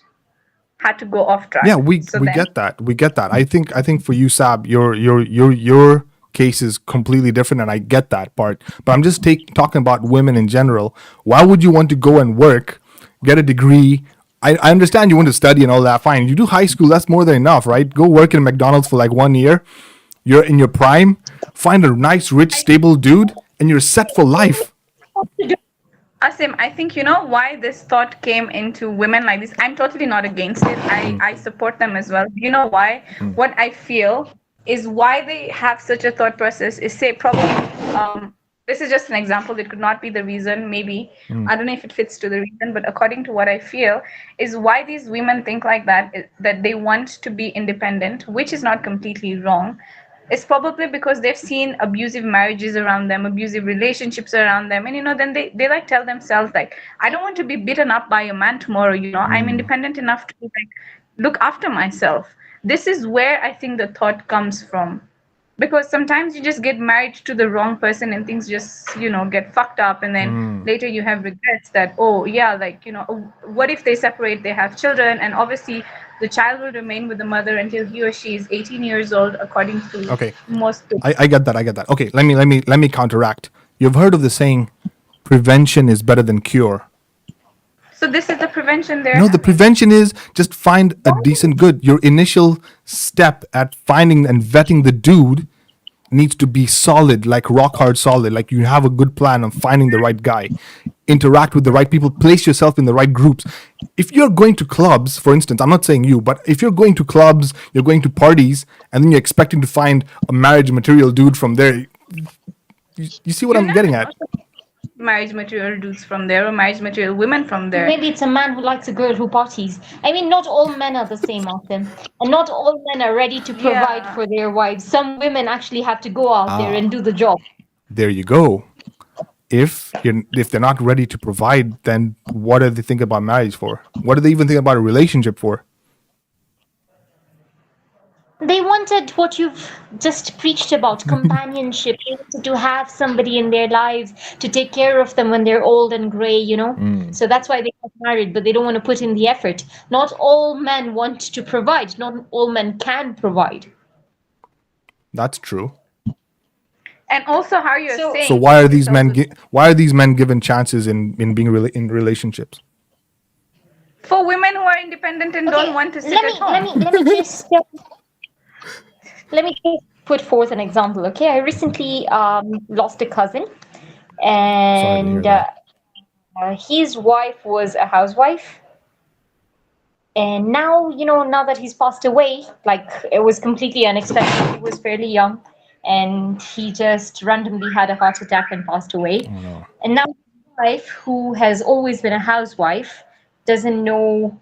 had to go off track. Yeah, we So then- get that. We get that. I think for you, Sab, your case is completely different, and I get that part. But I'm just talking about women in general. Why would you want to go and work, get a degree? I understand you want to study and all that. Fine. You do high school, that's more than enough, right? Go work in McDonald's for like 1 year. You're in your prime. Find a nice, rich, stable dude, and you're set for life. Asim, I think you know why this thought came into women like this. I'm totally not against it. I support them as well. You know why? What I feel is why they have such a thought process is say probably this is just an example. It could not be the reason. Maybe I don't know if it fits to the reason, but according to what I feel is why these women think like that is that they want to be independent, which is not completely wrong. It's probably because they've seen abusive marriages around them, abusive relationships around them. And, you know, then they like tell themselves like, I don't want to be beaten up by a man tomorrow. You know, I'm independent enough to like look after myself. This is where I think the thought comes from. Because sometimes you just get married to the wrong person and things just, you know, get fucked up. And then later you have regrets that, oh, yeah, like, you know, what if they separate, they have children? And obviously the child will remain with the mother until he or she is 18 years old, according to most people. I get that. Okay, let me counteract. You've heard of the saying, prevention is better than cure. So this is the prevention there. No, the prevention is just find a decent good. Your initial step at finding and vetting the dude needs to be solid, like rock hard solid. Like you have a good plan of finding the right guy, interact with the right people, place yourself in the right groups. If you're going to clubs, for instance, I'm not saying you, but if you're going to clubs, you're going to parties, and then you're expecting to find a marriage material dude from there, you see what I'm getting at? Marriage material dudes from there or marriage material women from there. Maybe it's a man who likes a girl who parties. I mean, not all men are the same, Austin. And not all men are ready to provide for their wives. Some women actually have to go out there and do the job. There you go. If they're not ready to provide, then what do they think about marriage for? What do they even think about a relationship for? They wanted what you've just preached about, companionship. They wanted to have somebody in their lives to take care of them when they're old and gray, you know? So that's why they got married, but they don't want to put in the effort. Not all men want to provide. Not all men can provide. That's true. And also how you're saying. So why are these men given chances in being in relationships? For women who are independent and don't want to sit at home. Let me just put forth an example, okay? I recently lost a cousin, and his wife was a housewife. And now, you know, now that he's passed away, like it was completely unexpected. He was fairly young, and he just randomly had a heart attack and passed away. Oh, no. And now his wife, who has always been a housewife, doesn't know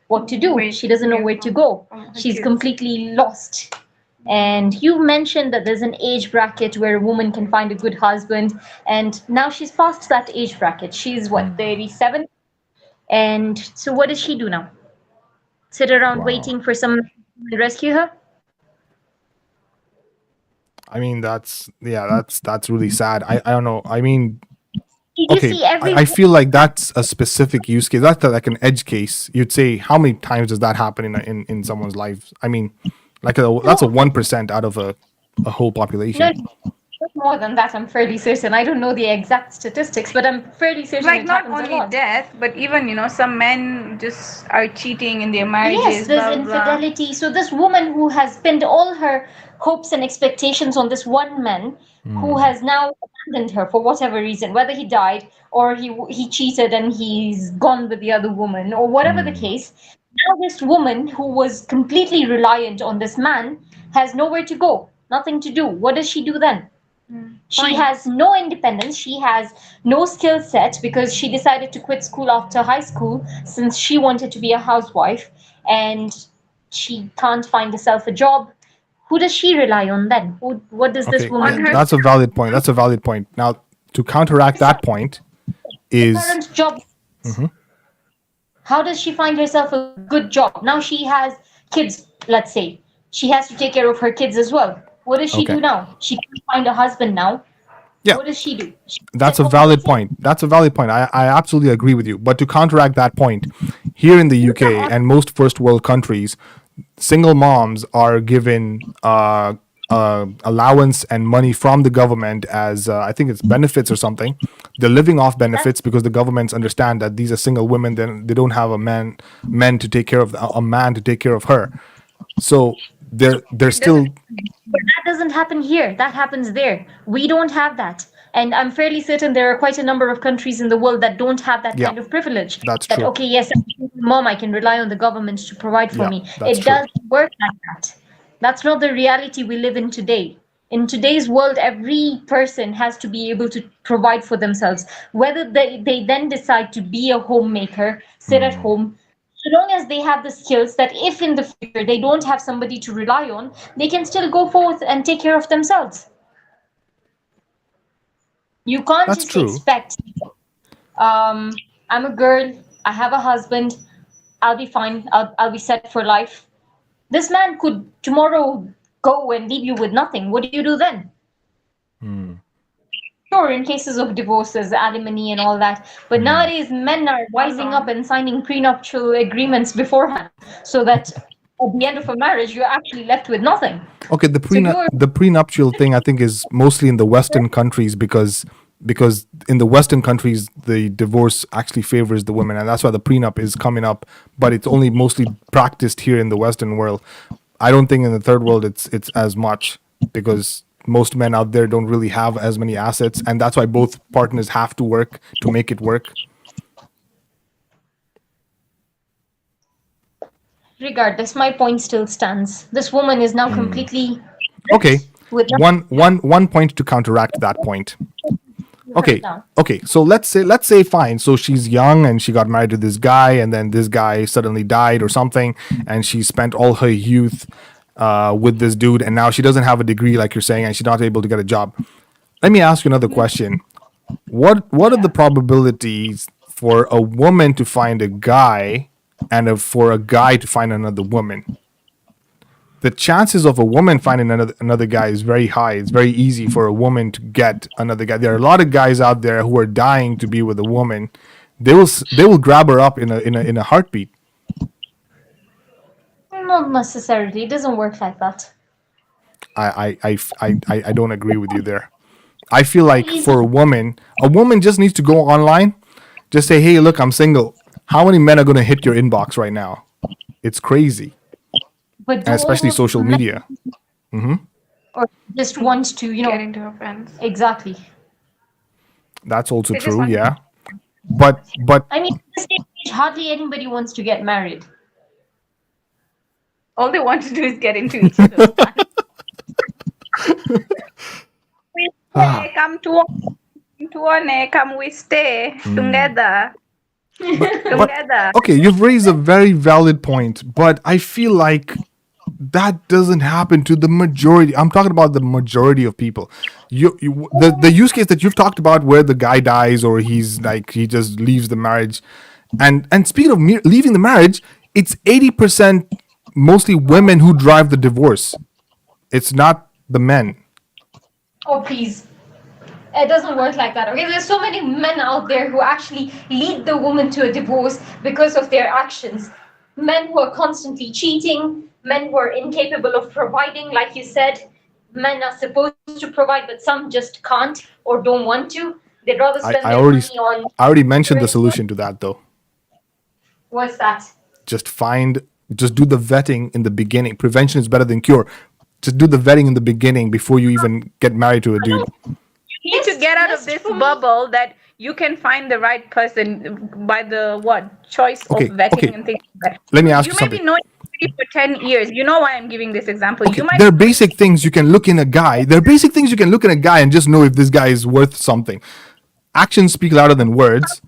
what to do. She doesn't know where to go. She's completely lost. And you mentioned that there's an age bracket where a woman can find a good husband, and now she's past that age bracket. She's what, 37? And so what does she do now? Sit around waiting for someone to rescue her? I mean, that's really sad. I don't know. I mean, You see I feel like that's a specific use case. That's like an edge case. You'd say, how many times does that happen in someone's life? I mean, like that's a 1% out of a whole population. No, more than that, I'm fairly certain. I don't know the exact statistics, but I'm fairly certain Like it not happens a only lot. death, but even, you know, some men just are cheating in their marriages. Yes, there's blah, blah. infidelity. So this woman who has pinned all her hopes and expectations on this one man, who has now abandoned her for whatever reason, whether he died or he cheated and he's gone with the other woman, or whatever the case. Now this woman who was completely reliant on this man has nowhere to go, nothing to do. What does she do then? She Fine. has no independence. She has no skill set because she decided to quit school after high school since she wanted to be a housewife, and she can't find herself a job. Who does she rely on then? What does this Okay, woman do? that's a valid point. That's a valid point. Now, to counteract that point is Current job. How does she find herself a good job? Now she has kids, let's say. She has to take care of her kids as well. What does she Okay. do now? She can't find a husband now. Yeah. What does she do? That's a valid point. That's a valid point. I absolutely agree with you. But to counteract that point, here in the UK and most first world countries, single moms are given allowance and money from the government as I think it's benefits or something. They're living off benefits because the governments understand that these are single women. Then they don't have a man to take care of a man to take care of her. So they're still. But that doesn't happen here. That happens there. We don't have that. And I'm fairly certain there are quite a number of countries in the world that don't have that Yeah, kind of privilege. that's that, true. okay, yes, I'm a single mom, I can rely on the government to provide for Yeah, me. that's It true. doesn't work like that. That's not the reality we live in today. In today's world, every person has to be able to provide for themselves. Whether they then decide to be a homemaker, sit at home, so long as they have the skills that if in the future they don't have somebody to rely on, they can still go forth and take care of themselves. You can't That's just true. expect, I'm a girl, I have a husband, I'll be fine, I'll be set for life. This man could tomorrow go and leave you with nothing. What do you do then? Sure, in cases of divorces, alimony and all that. But nowadays, men are wising up and signing prenuptial agreements beforehand so that at the end of a marriage, you're actually left with nothing. Okay, the prenuptial thing I think is mostly in the Western countries because in the Western countries the divorce actually favors the women, and that's why the prenup is coming up. But it's only mostly practiced here in the Western world. I don't think in the third world it's as much because most men out there don't really have as many assets, and that's why both partners have to work to make it work. Regardless, my point still stands. This woman is now completely Okay, with one point to counteract that point. Okay, now. okay. So let's say fine. So she's young and she got married to this guy, and then this guy suddenly died or something, and she spent all her youth with this dude, and now she doesn't have a degree like you're saying, and she's not able to get a job. Let me ask you another question. What are the probabilities for a woman to find a guy and for a guy to find another woman? The chances of a woman finding another guy is very high. It's very easy for a woman to get another guy. There are a lot of guys out there who are dying to be with a woman. They will grab her up in a heartbeat. Not necessarily. It doesn't work like that. I don't agree with you there. I feel like for a woman just needs to go online, just say, hey, look, I'm single. How many men are going to hit your inbox right now? It's crazy. But And especially social media. or just want to, Get into her friends. exactly. That's also They just true, want- yeah. But I mean, at this stage, hardly anybody wants to get married. All they want to do is get into each other's lives. We stay, come we stay together. Together. okay, you've raised a very valid point, but I feel like that doesn't happen to the majority. I'm talking about the majority of people. The use case that you've talked about where the guy dies or he just leaves the marriage, and speaking of leaving the marriage, it's 80% mostly women who drive the divorce. It's not the men. Oh, please. It doesn't work like that. Okay, there's so many men out there who actually lead the woman to a divorce because of their actions. Men who are constantly cheating, men who are incapable of providing, like you said. Men are supposed to provide, but some just can't or don't want to. They'd rather spend I their already money on. I already mentioned the solution to that though. What's that? Just do the vetting in the beginning. Prevention is better than cure. Just do the vetting in the beginning before you even get married to a dude. You need to get out of this bubble that you can find the right person by the choice Okay, of vetting okay. and things like that. Let me ask you may something. be knowing somebody you for 10 years. You know why I'm giving this example. Okay, You might there are basic things you can look in a guy. There are basic things you can look in a guy and just know if this guy is worth something. Actions speak louder than words.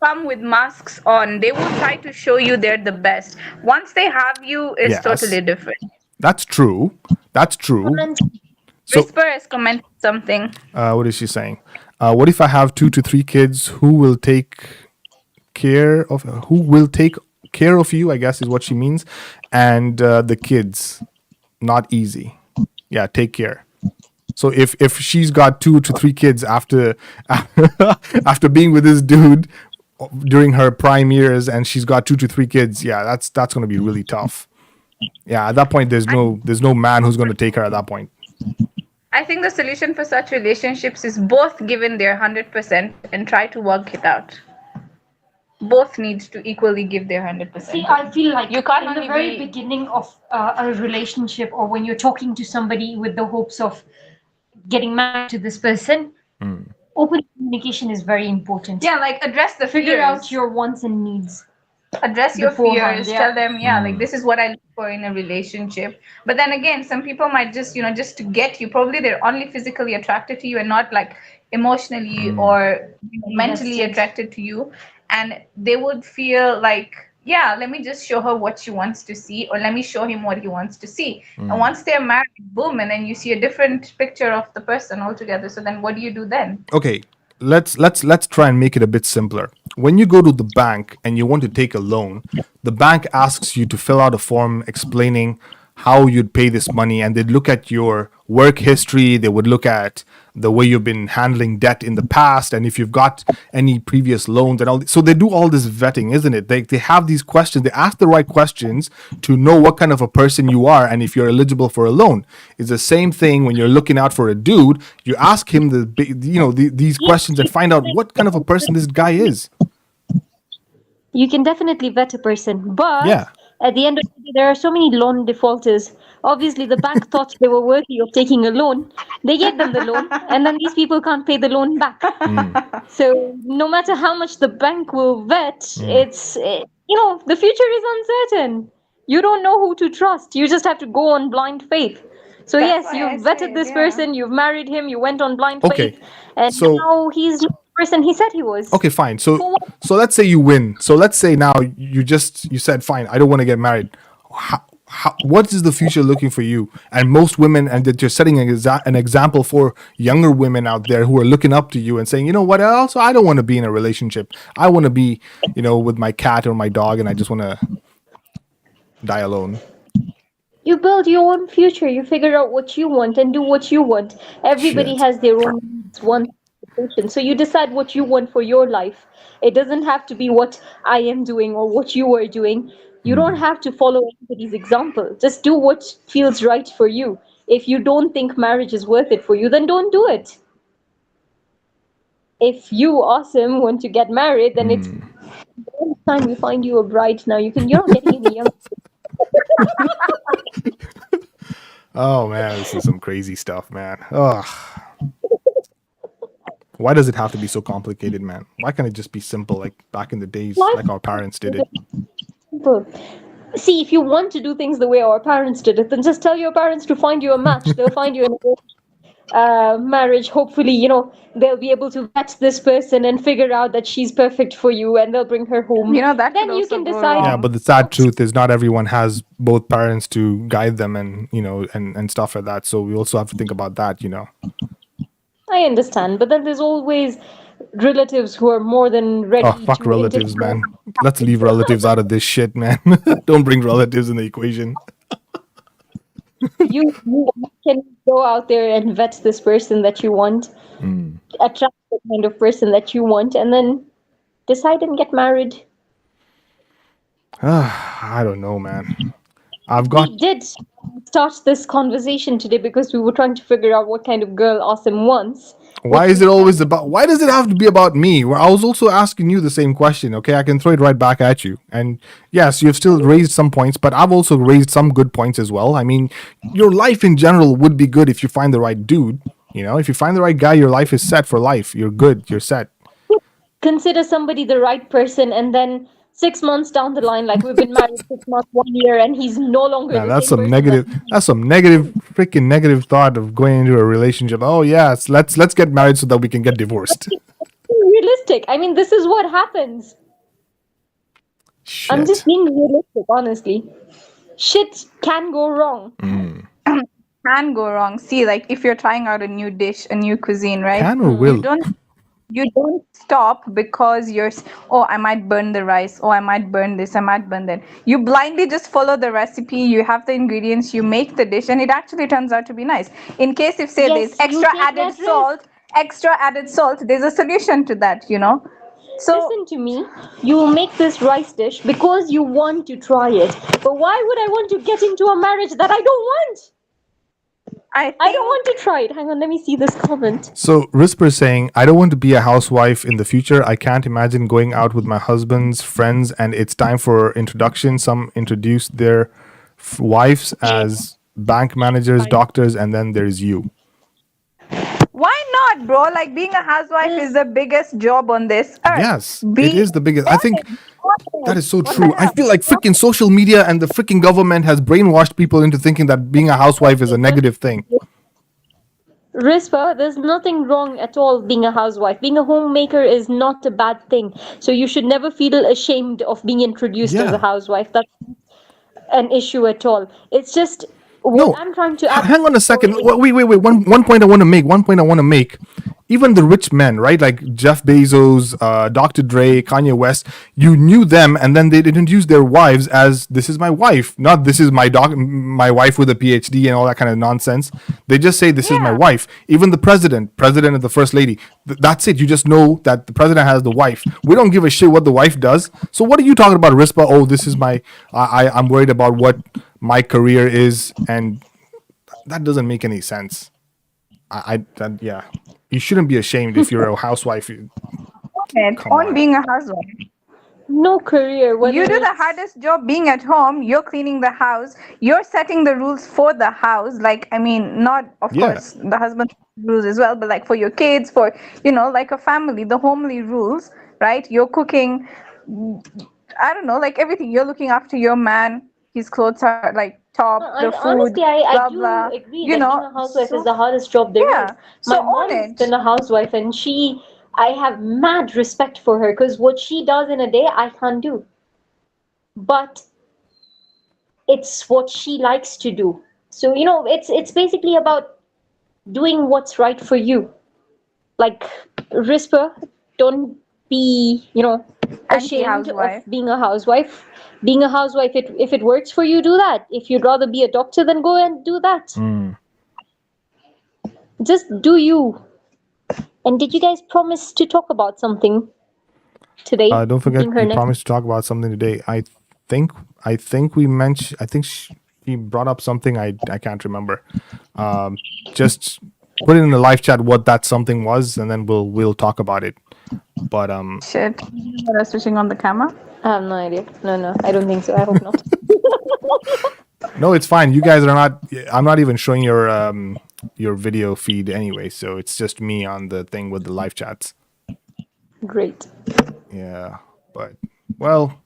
come with masks on. They will try to show you they're the best. Once they have you, it's Yes. totally different. That's true. That's true. And So, Whisper has commented something. what is she saying? What if I have 2 to 3 kids? Who will take care of you? I guess is what she means. And the kids, not easy. Yeah, take care. So if she's got 2 to 3 kids after after being with this dude during her prime years, and she's got 2 to 3 kids, yeah, that's going to be really tough. Yeah, at that point, there's no man who's going to take her at that point. I think the solution for such relationships is both given their 100% and try to work it out. Both need to equally give their 100%. see, I feel like You can't in the only very be- beginning of a relationship, or when you're talking to somebody with the hopes of getting married to this person, open communication is very important. Yeah, like address the Figure fears. out your wants and needs. Address your beforehand, fears. yeah. Tell them, like this is what I look for in a relationship. But then again, some people might just, just to get you, probably they're only physically attracted to you and not like emotionally or mentally Yes. attracted to you. And they would feel like, yeah, let me just show her what she wants to see, or let me show him what he wants to see. And once they're married, boom, and then you see a different picture of the person altogether. So then what do you do then? Okay, let's try and make it a bit simpler. When you go to the bank and you want to take a loan, the bank asks you to fill out a form explaining how you'd pay this money, and they'd look at your work history, they would look at the way you've been handling debt in the past, and if you've got any previous loans and all. So they do all this vetting, isn't it? They have these questions, they ask the right questions to know what kind of a person you are and if you're eligible for a loan. It's the same thing when you're looking out for a dude. You ask him these questions and find out what kind of a person this guy is. You can definitely vet a person, but Yeah. at the end of the day, there are so many loan defaulters. Obviously, the bank thought they were worthy of taking a loan. They gave them the loan, and then these people can't pay the loan back. So, no matter how much the bank will vet, it's, the future is uncertain. You don't know who to trust. You just have to go on blind faith. So, That's yes, why I you've vetted said, this yeah. person, you've married him, you went on blind Okay, faith, and so- now he's not the person he said he was. Okay, fine. So let's say you win. So let's say now you said, fine, I don't want to get married. What is the future looking for you? And most women, and that you're setting an example for younger women out there who are looking up to you and saying, you know what else? I don't want to be in a relationship. I want to be, with my cat or my dog, and I just want to die alone. You build your own future. You figure out what you want and do what you want. Everybody Shit. has their own needs, wants, expectations. So you decide what you want for your life. It doesn't have to be what I am doing or what you are doing. You don't have to follow anybody's example. Just do what feels right for you. If you don't think marriage is worth it for you, then don't do it. If you, awesome, want to get married, then it's time you find you a bride now. You're not getting any younger. Oh man, this is some crazy stuff, man. Ugh. Why does it have to be so complicated, man? Why can't it just be simple, like back in the days, like our parents did it? Simple. See, if you want to do things the way our parents did it, then just tell your parents to find you a match. They'll find you a marriage. Hopefully, they'll be able to vet this person and figure out that she's perfect for you, and they'll bring her home. That Then could you also can go decide. wrong. Yeah, but the sad truth is not everyone has both parents to guide them and and stuff like that. So we also have to think about that, I understand, but then there's always relatives who are more than ready. Oh, fuck to relatives, interfere. man. Let's leave relatives out of this shit, man. Don't bring relatives in the equation. You can go out there and vet this person that you want, attract the kind of person that you want, and then decide and get married. I don't know, man. I've got We did start this conversation today because we were trying to figure out what kind of girl Awesome wants. Why does it have to be about me? Well, I was also asking you the same question, okay? I can throw it right back at you. And yes, you've still raised some points, but I've also raised some good points as well. I mean, your life in general would be good if you find the right dude. If you find the right guy, your life is set for life. You're good. You're set. Consider somebody the right person and then 6 months down the line, like we've been married 6 months, 1 year, and he's no longer Man, the that's same some person negative. That's some negative, freaking negative thought of going into a relationship. Oh yes, let's get married so that we can get divorced. realistic. I mean, this is what happens. I'm just Shit. being realistic, honestly. Shit can go wrong. Can go wrong. See, like if you're trying out a new dish, a new cuisine, right? Can or will? You don't stop because oh, I might burn the rice, oh, I might burn this, I might burn that. You blindly just follow the recipe, you have the ingredients, you make the dish, and it actually turns out to be nice. In case if say Yes, there's you extra take added that risk. salt, there's a solution to that, So Listen to me. You make this rice dish because you want to try it. But why would I want to get into a marriage that I don't want? I don't want to try it. Hang on, let me see this comment. So Risper is saying, I don't want to be a housewife in the future. I can't imagine going out with my husband's friends and it's time for introduction. Some introduce their wives as bank managers, doctors, and then there's you. why not, bro? Like being a housewife is the biggest job on this earth. Yes, it is the biggest. I think that is so true. I feel like freaking social media and the freaking government has brainwashed people into thinking that being a housewife is a negative thing. Rispa, there's nothing wrong at all being a housewife. Being a homemaker is not a bad thing. So you should never feel ashamed of being introduced as Yeah. a housewife. That's not an issue at all. It's just what No, I'm trying to add. hang on a second. Wait. One point I want to make. Even the rich men, right? Like Jeff Bezos, Dr. Dre, Kanye West. You knew them, and then they introduced their wives as "this is my wife," not "this is my wife with a PhD" and all that kind of nonsense. They just say "this is my wife." Even the president and the first lady. That's it. You just know that the president has the wife. We don't give a shit what the wife does. So what are you talking about, Rispa? Oh, this is my. I'm worried about what my career is, and that doesn't make any sense. Yeah. You shouldn't be ashamed if you're a housewife. Come on. Being a housewife. No career. You do the hardest job being at home. You're cleaning the house. You're setting the rules for the house. Like, I mean, not, of course, the husband rules as well, but like for your kids, for, like a family, the homely rules, right? You're cooking, I don't know, like everything. You're looking after your man. His clothes are like top, the food, honestly, I blah, do blah. agree that being a housewife is the hardest job there is. So My own mom's it. been a housewife, and I have mad respect for her because what she does in a day, I can't do. But it's what she likes to do. So it's basically about doing what's right for you. Like Rispa, don't be ashamed of being a housewife. Being a housewife, if it works for you, do that. If you'd rather be a doctor, then go and do that. Just do you. And did you guys promise to talk about something today? Don't forget, we promised to talk about something today. I think we mentioned. I think she brought up something. I can't remember. Just put it in the live chat what that something was, and then we'll talk about it. But Shit. Are switching on the camera? I have no idea. No, I don't think so. I hope not. No, it's fine. You guys are not. I'm not even showing your video feed anyway, so it's just me on the thing with the live chats. Great. Yeah, but well,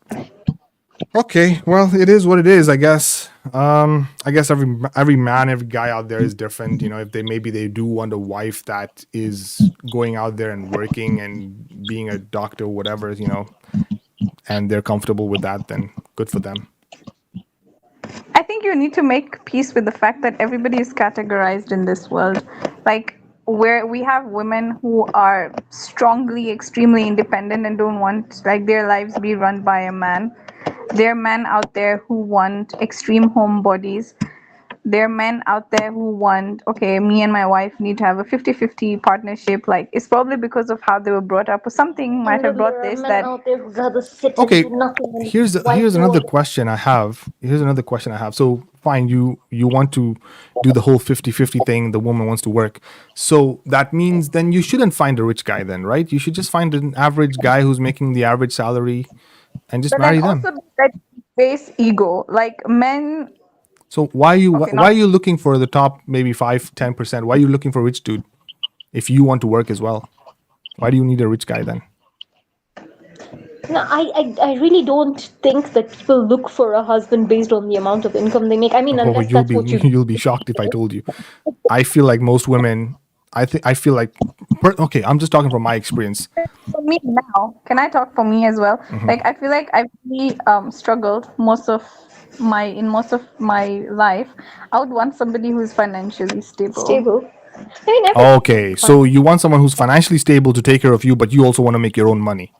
okay. Well, it is what it is, I guess. I guess every man, every guy out there is different. If they do want a wife that is going out there and working and being a doctor, whatever, and they're comfortable with that, then good for them. I think you need to make peace with the fact that everybody is categorized in this world. Like, where we have women who are strongly, extremely independent and don't want like their lives be run by a man. There are men out there who want extreme home bodies. There are men out there who want, okay, me and my wife need to have a 50-50 partnership. Like, it's probably because of how they were brought up or something might have brought this. That Okay, here's another question I have. So fine, you want to do the whole 50-50 thing. The woman wants to work. So that means then you shouldn't find a rich guy then, right? You should just find an average guy who's making the average salary and just marry them. Also, that base ego, like men. So why are you looking for the top maybe 5-10%? Why are you looking for a rich dude if you want to work as well? Why do you need a rich guy then? No, I really don't think that people look for a husband based on the amount of income they make. I mean, Oh, unless that's what you. you'll be shocked if I told you. I feel like most women. I feel like. Okay, I'm just talking from my experience. For me now, can I talk for me as well? Like I feel like I've really struggled most of my life. I would want somebody who's financially stable. Stable. I mean, Okay, so you want someone who's financially stable to take care of you, but you also want to make your own money.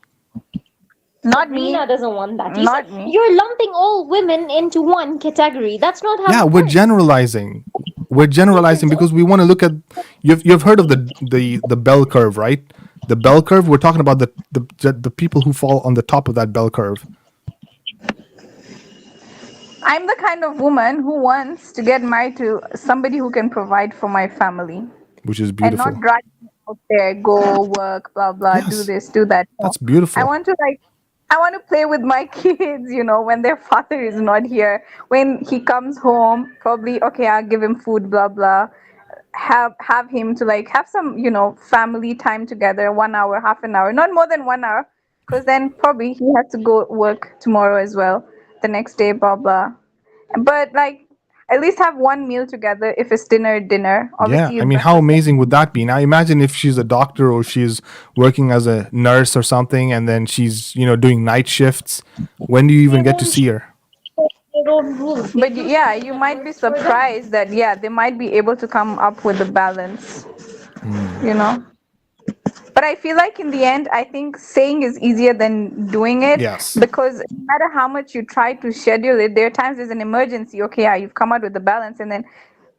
Not me. Rina doesn't want that. Not me. You're lumping all women into one category. That's not how. Yeah, it we're works. generalizing. We're generalizing because we want to look at. You've heard of the bell curve, right? The bell curve. We're talking about the people who fall on the top of that bell curve. I'm the kind of woman who wants to get married to somebody who can provide for my family. Which is And beautiful. not drag me out there, go work, blah blah, do Yes. this, do that. No. That's beautiful. I want to play with my kids, when their father is not here. When he comes home, probably okay, I'll give him food, blah blah. Have him to have some, family time together, 1 hour, half an hour, not more than 1 hour, because then probably he has to go work tomorrow as well, the next day, blah blah. But at least have one meal together. If it's dinner. Yeah, Obviously, I mean, how amazing would that be? Now, imagine if she's a doctor or she's working as a nurse or something, and then she's doing night shifts. When do you even get to see her? Their own rules. But yeah, you might be surprised that they might be able to come up with a balance. But I feel like in the end, I think saying is easier than doing it. Yes. Because no matter how much you try to schedule it, there are times there's an emergency. Okay, yeah, you've come out with the balance, and then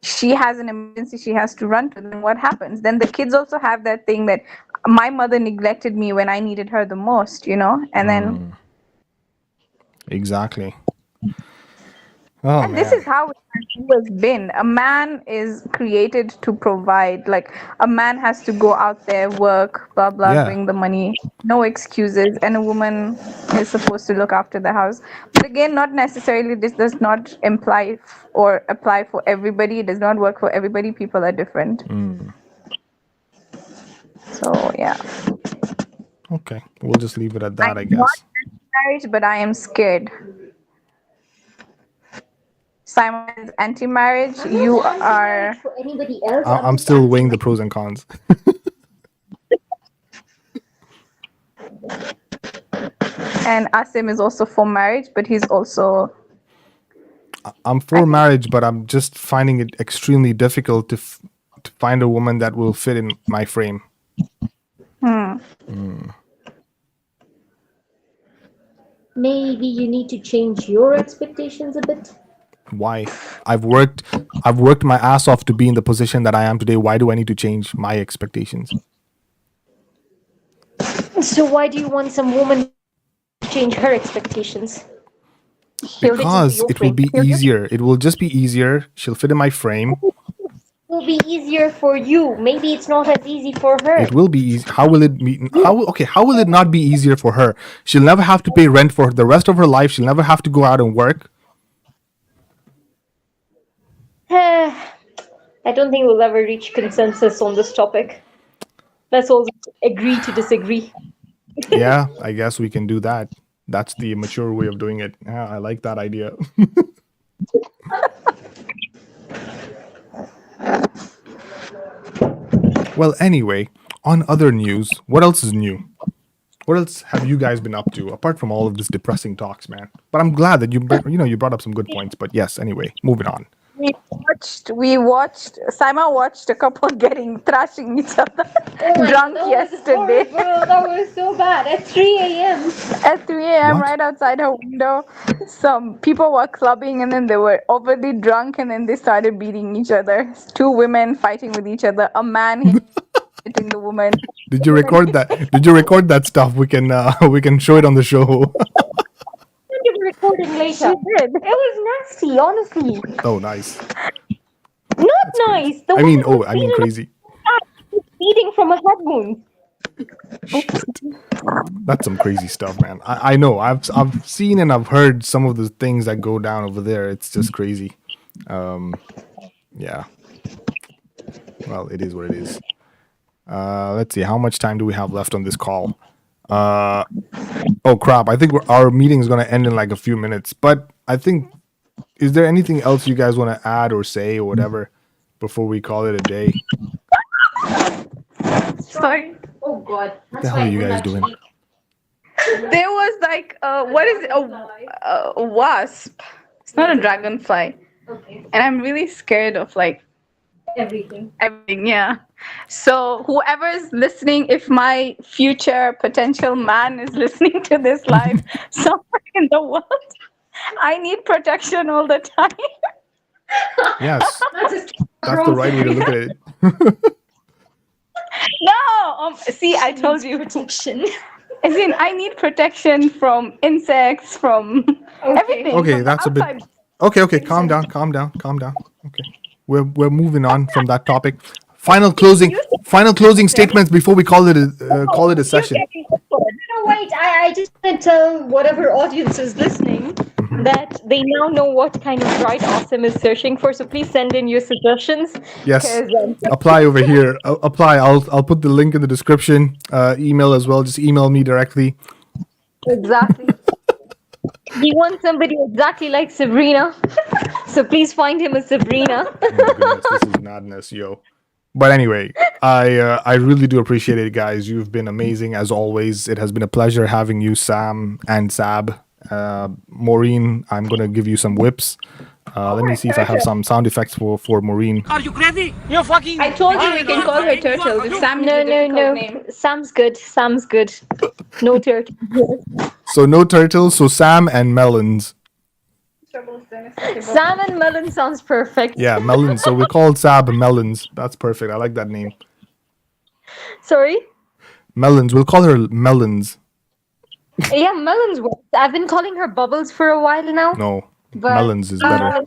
she has an emergency she has to run to. Then what happens? Then the kids also have that thing that my mother neglected me when I needed her the most, and then. Exactly. Oh, And this is how it has always been. A man is created to provide. Like a man has to go out there, work, blah blah, Yeah. bring the money, no excuses, and a woman is supposed to look after the house. But again, not necessarily. This does not imply or apply for everybody. It does not work for everybody. People are different. So yeah. Okay, we'll just leave it at that, I I'm guess. not married, but I am scared. Simon is anti-marriage. You are. For anybody else. I'm still weighing the pros and cons. And Asim is also for marriage, but he's also. I'm for marriage, but I'm just finding it extremely difficult to find a woman that will fit in my frame. Maybe you need to change your expectations a bit. Why? I've worked my ass off to be in the position that I am today. Why do I need to change my expectations? So why do you want some woman to change her expectations? Because it will be easier. It will just be easier. She'll fit in my frame. It will be easier for you. Maybe it's not as easy for her. It will be easy. How will it be? How will it not be easier for her? She'll never have to pay rent for the rest of her life. She'll never have to go out and work. I don't think we'll ever reach consensus on this topic. Let's all agree to disagree. Yeah, I guess we can do that. That's the mature way of doing it. Yeah, I like that idea. Well, anyway, on other news, what else is new? What else have you guys been up to apart from all of this depressing talks, man? But I'm glad that you brought up some good points. But yes, anyway, moving on. We watched. Simon watched a couple getting thrashing each other drunk yesterday. That was so bad. At 3 a.m. At 3 a.m. What? right outside her window, some people were clubbing and then they were overly drunk and then they started beating each other. Two women fighting with each other. A man hitting the woman. Did you record that? Did you record that stuff? We can show it on the show. Recording later. It was nasty, honestly. Oh, nice. Not nice. The I mean crazy. Bleeding from a head wound. Shit. That's some crazy stuff, man. I know. I've seen and I've heard some of the things that go down over there. It's just crazy. Yeah. Well, it is what it is. Let's see. How much time do we have left on this call? Oh crap! I think our meeting is gonna end in like a few minutes. But I think, is there anything else you guys want to add or say or whatever before we call it a day? Sorry. Oh God. What the hell are you guys doing? There was like what is it? A wasp. It's not a dragonfly. Okay. And I'm really scared of like Everything. everything. Yeah. So whoever is listening, if my future potential man is listening to this live somewhere in the world, I need protection all the time. Yes, That's just that's the right way to look at it. No. See, I told you. protection. As in, I need protection from insects, from everything. Okay, from the that's a bit. outside. Okay, calm down. Okay, we're moving on from that topic. Final closing statements before we call it a session. No, wait. I just want to tell whatever audience is listening that they now know what kind of bright awesome is searching for. So please send in your suggestions. Yes, 'Cause, apply over here. Apply. I'll put the link in the description. Email as well. Just email me directly. Exactly. We want somebody exactly like Sabrina. So please find him a Sabrina. Oh my goodness, this is madness, yo. But anyway, I really do appreciate it, guys. You've been amazing as always. It has been a pleasure having you, Sam and Sab. Maureen, I'm gonna give you some whips. Let me see if I have some sound effects for Maureen. Are you crazy? You're fucking. I told you we can call her Turtle. If Sam is a difficult name. Sam's good. Sam's good. No turtle. So no turtles. So Sam and melons. Sam and Melon sounds perfect. Yeah, melons. So we called Sab melons. That's perfect. I like that name. Sorry? Melons. We'll call her melons. Yeah, Melons works. I've been calling her Bubbles for a while now. No, But- melons is better.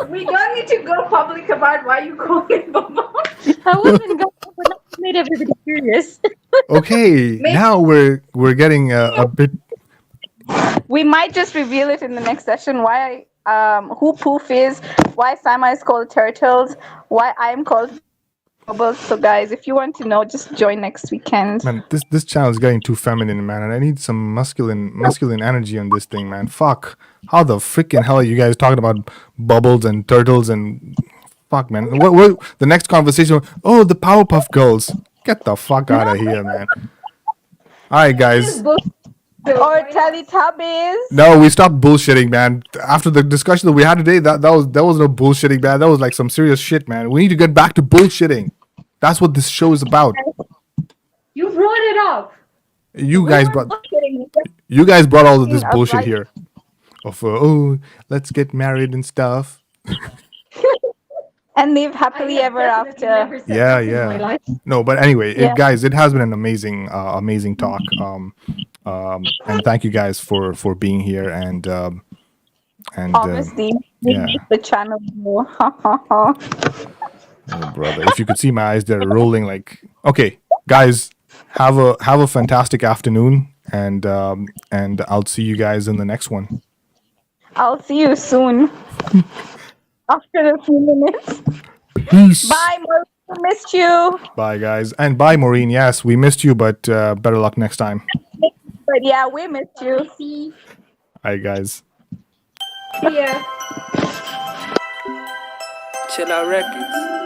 We don't need to go public about why you call it Bubba. I wasn't going to, but that made everybody curious. Okay, now we're getting a bit. We might just reveal it in the next session. Why who Poof is, why Sama is called Turtles, why I'm called Bubbles. So guys, if you want to know, just join next weekend. Man, this channel is getting too feminine, man, and I need some masculine energy on this thing, man. Fuck, how the freaking hell are you guys talking about bubbles and turtles and fuck, man? What the next conversation? Oh, the Powerpuff Girls. Get the fuck out of here, man. All right, guys. Or Teletubbies. No, we stopped bullshitting, man. After the discussion that we had today, that was no bullshitting, man. That was like some serious shit, man. We need to get back to bullshitting. That's what this show is about. You brought it up. You guys brought all of this bullshit here. Of oh, let's get married and stuff. And live happily ever after. Yeah. No, but anyway, Yeah. guys, it has been an amazing talk. And thank you guys for being here and Obviously, we yeah. make the channel more. Ha ha ha. Oh, brother, if you could see my eyes, they're rolling like. Okay, guys, have a fantastic afternoon, and I'll see you guys in the next one. I'll see you soon. After a few minutes. Peace. Bye, Maureen. We missed you. Bye, guys, and bye, Maureen. Yes, we missed you, but better luck next time. But yeah, we missed you. See Hi, guys. ya. Chill out records.